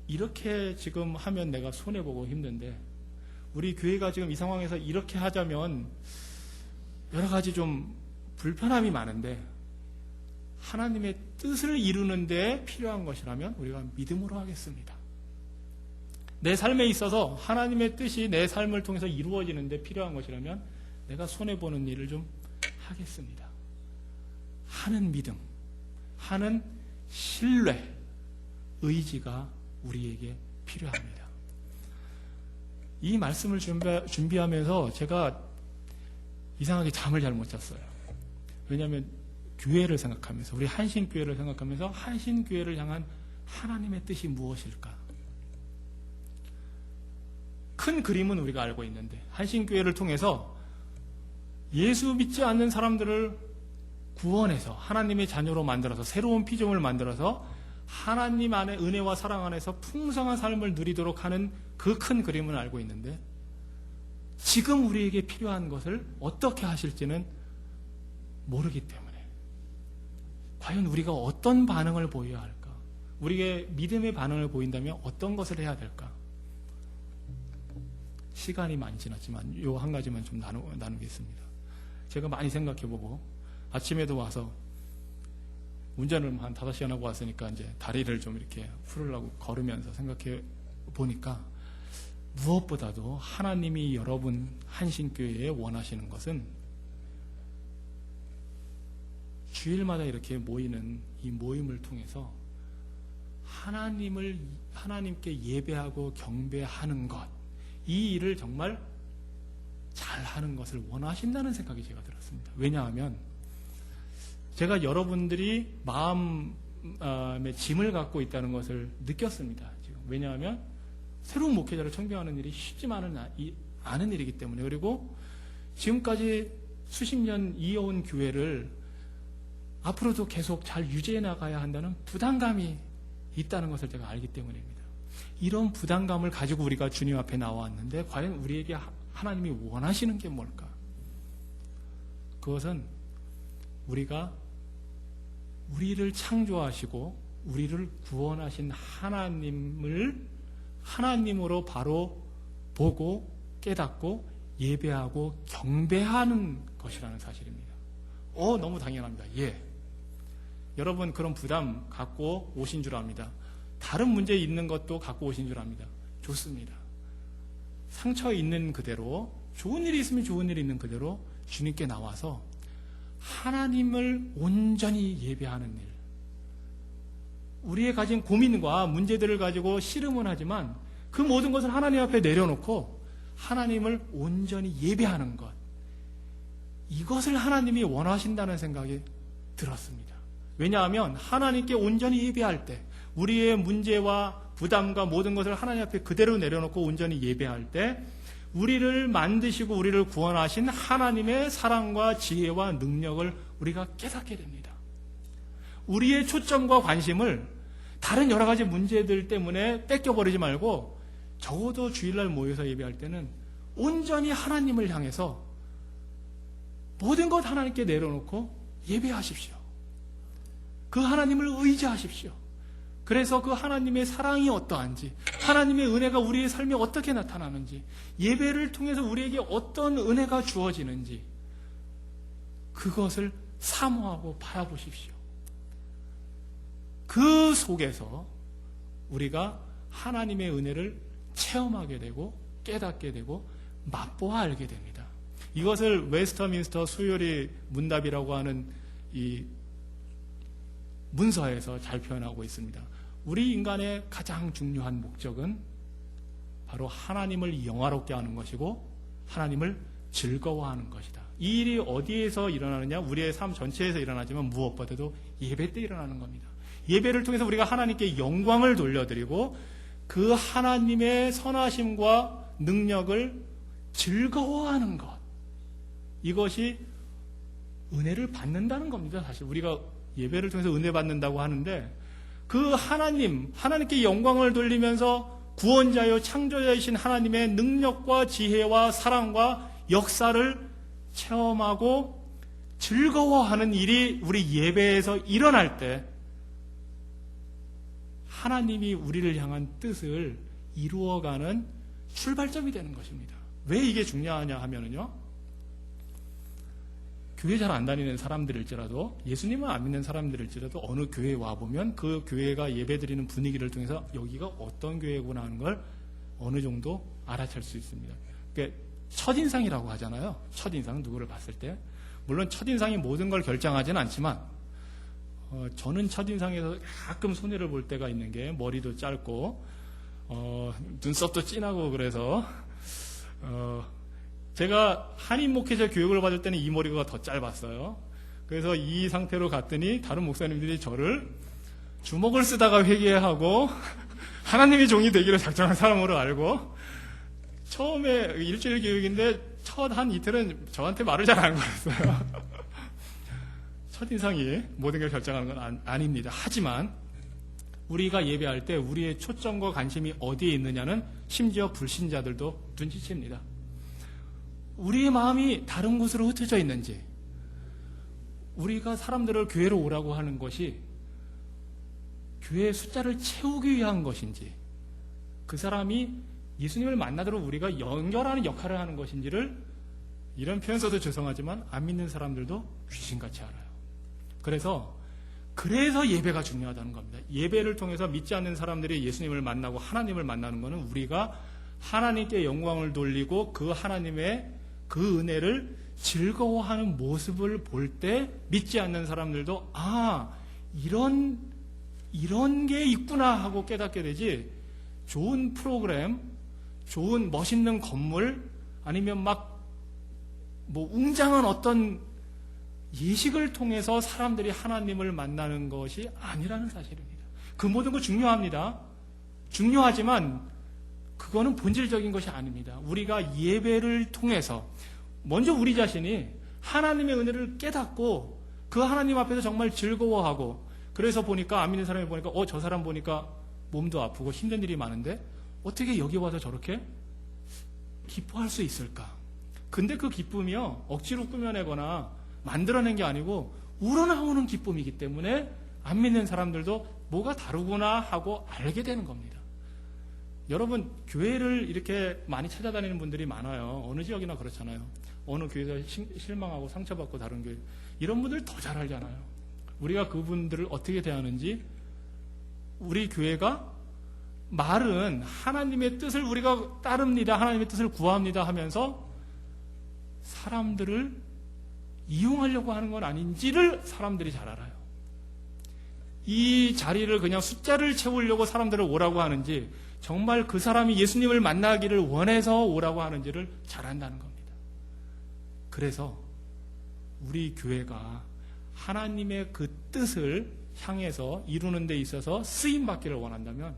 Speaker 1: 이렇게 지금 하면 내가 손해보고 힘든데 우리 교회가 지금 이 상황에서 이렇게 하자면 여러 가지 좀 불편함이 많은데 하나님의 뜻을 이루는 데 필요한 것이라면 우리가 믿음으로 하겠습니다. 내 삶에 있어서 하나님의 뜻이 내 삶을 통해서 이루어지는 데 필요한 것이라면 내가 손해보는 일을 좀 하겠습니다. 하는 믿음, 하는 신뢰, 의지가 우리에게 필요합니다. 이 말씀을 준비하면서 제가 이상하게 잠을 잘 못 잤어요. 왜냐하면 교회를 생각하면서, 우리 한신교회를 생각하면서 한신교회를 향한 하나님의 뜻이 무엇일까? 큰 그림은 우리가 알고 있는데 한신교회를 통해서 예수 믿지 않는 사람들을 구원해서 하나님의 자녀로 만들어서 새로운 피조물을 만들어서 하나님 안에 은혜와 사랑 안에서 풍성한 삶을 누리도록 하는 그 큰 그림을 알고 있는데 지금 우리에게 필요한 것을 어떻게 하실지는 모르기 때문에 과연 우리가 어떤 반응을 보여야 할까? 우리의 믿음의 반응을 보인다면 어떤 것을 해야 될까? 시간이 많이 지났지만 요 한 가지만 좀 나누겠습니다. 제가 많이 생각해보고 아침에도 와서 운전을 한 5시간 하고 왔으니까 이제 다리를 좀 이렇게 풀으려고 걸으면서 생각해 보니까 무엇보다도 하나님이 여러분 한신교회에 원하시는 것은 주일마다 이렇게 모이는 이 모임을 통해서 하나님께 예배하고 경배하는 것, 이 일을 정말 잘하는 것을 원하신다는 생각이 제가 들었습니다. 왜냐하면 제가 여러분들이 마음의 짐을 갖고 있다는 것을 느꼈습니다. 지금. 왜냐하면 새로운 목회자를 청빙하는 일이 쉽지만은 않은 일이기 때문에, 그리고 지금까지 수십 년 이어온 교회를 앞으로도 계속 잘 유지해 나가야 한다는 부담감이 있다는 것을 제가 알기 때문입니다. 이런 부담감을 가지고 우리가 주님 앞에 나왔는데 과연 우리에게 하나님이 원하시는 게 뭘까? 그것은 우리가 우리를 창조하시고 우리를 구원하신 하나님으로 바로 보고 깨닫고 예배하고 경배하는 것이라는 사실입니다. 너무 당연합니다. 예. 여러분 그런 부담 갖고 오신 줄 압니다. 다른 문제 있는 것도 갖고 오신 줄 압니다. 좋습니다. 상처 있는 그대로, 좋은 일이 있으면 좋은 일이 있는 그대로 주님께 나와서 하나님을 온전히 예배하는 일. 우리의 가진 고민과 문제들을 가지고 씨름은 하지만 그 모든 것을 하나님 앞에 내려놓고 하나님을 온전히 예배하는 것. 이것을 하나님이 원하신다는 생각이 들었습니다. 왜냐하면 하나님께 온전히 예배할 때, 우리의 문제와 부담과 모든 것을 하나님 앞에 그대로 내려놓고 온전히 예배할 때 우리를 만드시고 우리를 구원하신 하나님의 사랑과 지혜와 능력을 우리가 깨닫게 됩니다. 우리의 초점과 관심을 다른 여러 가지 문제들 때문에 뺏겨버리지 말고 적어도 주일날 모여서 예배할 때는 온전히 하나님을 향해서 모든 것 하나님께 내려놓고 예배하십시오. 그 하나님을 의지하십시오. 그래서 그 하나님의 사랑이 어떠한지, 하나님의 은혜가 우리의 삶에 어떻게 나타나는지, 예배를 통해서 우리에게 어떤 은혜가 주어지는지 그것을 사모하고 바라보십시오. 그 속에서 우리가 하나님의 은혜를 체험하게 되고 깨닫게 되고 맛보아 알게 됩니다. 이것을 웨스터민스터 수요리 문답이라고 하는 이 문서에서 잘 표현하고 있습니다. 우리 인간의 가장 중요한 목적은 바로 하나님을 영화롭게 하는 것이고 하나님을 즐거워하는 것이다. 이 일이 어디에서 일어나느냐? 우리의 삶 전체에서 일어나지만 무엇보다도 예배 때 일어나는 겁니다. 예배를 통해서 우리가 하나님께 영광을 돌려드리고 그 하나님의 선하심과 능력을 즐거워하는 것, 이것이 은혜를 받는다는 겁니다. 사실 우리가 예배를 통해서 은혜 받는다고 하는데 그 하나님께 영광을 돌리면서 구원자요 창조자이신 하나님의 능력과 지혜와 사랑과 역사를 체험하고 즐거워하는 일이 우리 예배에서 일어날 때 하나님이 우리를 향한 뜻을 이루어가는 출발점이 되는 것입니다. 왜 이게 중요하냐 하면은요, 교회 잘 안 다니는 사람들일지라도, 예수님을 안 믿는 사람들일지라도 어느 교회에 와보면 그 교회가 예배드리는 분위기를 통해서 여기가 어떤 교회구나 하는 걸 어느 정도 알아챌 수 있습니다. 그러니까 첫인상이라고 하잖아요. 첫인상, 누구를 봤을 때. 물론 첫인상이 모든 걸 결정하지는 않지만 저는 첫인상에서 가끔 손해를 볼 때가 있는 게, 머리도 짧고 눈썹도 진하고 그래서 제가 한인 목회자 교육을 받을 때는 이 머리가 더 짧았어요. 그래서 이 상태로 갔더니 다른 목사님들이 저를 주먹을 쓰다가 회개하고 하나님의 종이 되기로 작정한 사람으로 알고, 처음에 일주일 교육인데 첫 한 이틀은 저한테 말을 잘 안 걸었어요. 첫인상이 모든 걸 결정하는 건 아닙니다. 하지만 우리가 예배할 때 우리의 초점과 관심이 어디에 있느냐는 심지어 불신자들도 눈치챕니다. 우리의 마음이 다른 곳으로 흩어져 있는지, 우리가 사람들을 교회로 오라고 하는 것이 교회의 숫자를 채우기 위한 것인지, 그 사람이 예수님을 만나도록 우리가 연결하는 역할을 하는 것인지를, 이런 표현 써도 죄송하지만 안 믿는 사람들도 귀신같이 알아요. 그래서 예배가 중요하다는 겁니다. 예배를 통해서 믿지 않는 사람들이 예수님을 만나고 하나님을 만나는 것은 우리가 하나님께 영광을 돌리고 그 하나님의 그 은혜를 즐거워하는 모습을 볼 때 믿지 않는 사람들도 이런 게 있구나 하고 깨닫게 되지, 좋은 프로그램, 좋은 멋있는 건물, 아니면 웅장한 어떤 예식을 통해서 사람들이 하나님을 만나는 것이 아니라는 사실입니다. 그 모든 거 중요합니다. 중요하지만 그거는 본질적인 것이 아닙니다. 우리가 예배를 통해서 먼저 우리 자신이 하나님의 은혜를 깨닫고 그 하나님 앞에서 정말 즐거워하고, 그래서 보니까 안 믿는 사람이 보니까 저 사람 보니까 몸도 아프고 힘든 일이 많은데 어떻게 여기 와서 저렇게 기뻐할 수 있을까? 근데 그 기쁨이요, 억지로 꾸며내거나 만들어낸 게 아니고 우러나오는 기쁨이기 때문에 안 믿는 사람들도 뭐가 다르구나 하고 알게 되는 겁니다. 여러분, 교회를 이렇게 많이 찾아다니는 분들이 많아요. 어느 지역이나 그렇잖아요. 어느 교회에서 실망하고 상처받고 다른 교회, 이런 분들 더 잘 알잖아요. 우리가 그분들을 어떻게 대하는지. 우리 교회가 말은 하나님의 뜻을 우리가 따릅니다, 하나님의 뜻을 구합니다 하면서 사람들을 이용하려고 하는 건 아닌지를 사람들이 잘 알아요. 이 자리를 그냥 숫자를 채우려고 사람들을 오라고 하는지, 정말 그 사람이 예수님을 만나기를 원해서 오라고 하는지를 잘 안다는 겁니다. 그래서 우리 교회가 하나님의 그 뜻을 향해서 이루는 데 있어서 쓰임받기를 원한다면,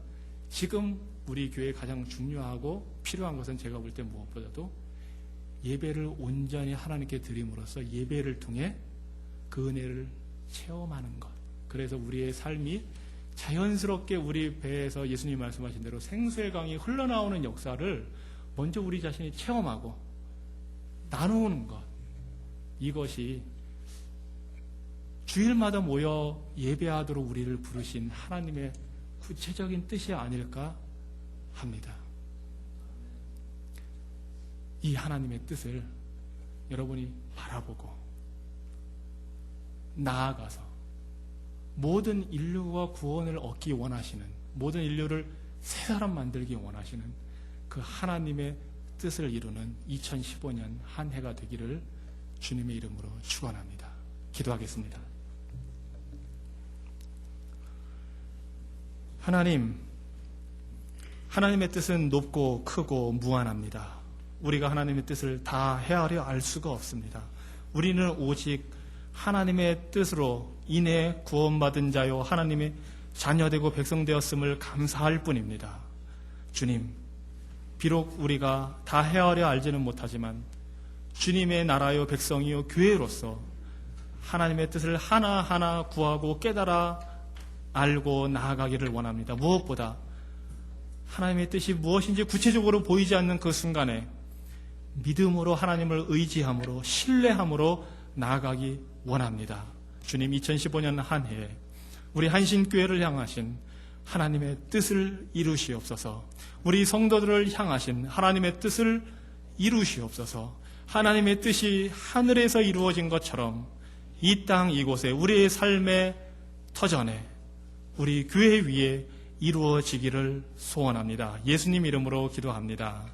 Speaker 1: 지금 우리 교회에 가장 중요하고 필요한 것은 제가 볼 때 무엇보다도 예배를 온전히 하나님께 드림으로써 예배를 통해 그 은혜를 체험하는 것. 그래서 우리의 삶이 자연스럽게 우리 배에서 예수님 말씀하신 대로 생수의 강이 흘러나오는 역사를 먼저 우리 자신이 체험하고 나누는 것. 이것이 주일마다 모여 예배하도록 우리를 부르신 하나님의 구체적인 뜻이 아닐까 합니다. 이 하나님의 뜻을 여러분이 바라보고 나아가서 모든 인류가 구원을 얻기 원하시는, 모든 인류를 새 사람 만들기 원하시는 그 하나님의 뜻을 이루는 2015년 한 해가 되기를 주님의 이름으로 축원합니다. 기도하겠습니다. 하나님의 뜻은 높고 크고 무한합니다. 우리가 하나님의 뜻을 다 헤아려 알 수가 없습니다. 우리는 오직 하나님의 뜻으로 인해 구원받은 자요 하나님의 자녀되고 백성되었음을 감사할 뿐입니다. 주님, 비록 우리가 다 헤아려 알지는 못하지만 주님의 나라요 백성이요 교회로서 하나님의 뜻을 하나하나 구하고 깨달아 알고 나아가기를 원합니다. 무엇보다 하나님의 뜻이 무엇인지 구체적으로 보이지 않는 그 순간에 믿음으로 하나님을 의지함으로 신뢰함으로 나아가기 원합니다. 주님, 2015년 한 해에 우리 한신교회를 향하신 하나님의 뜻을 이루시옵소서. 우리 성도들을 향하신 하나님의 뜻을 이루시옵소서. 하나님의 뜻이 하늘에서 이루어진 것처럼 이 땅 이곳에 우리의 삶의 터전에 우리 교회 위에 이루어지기를 소원합니다. 예수님 이름으로 기도합니다.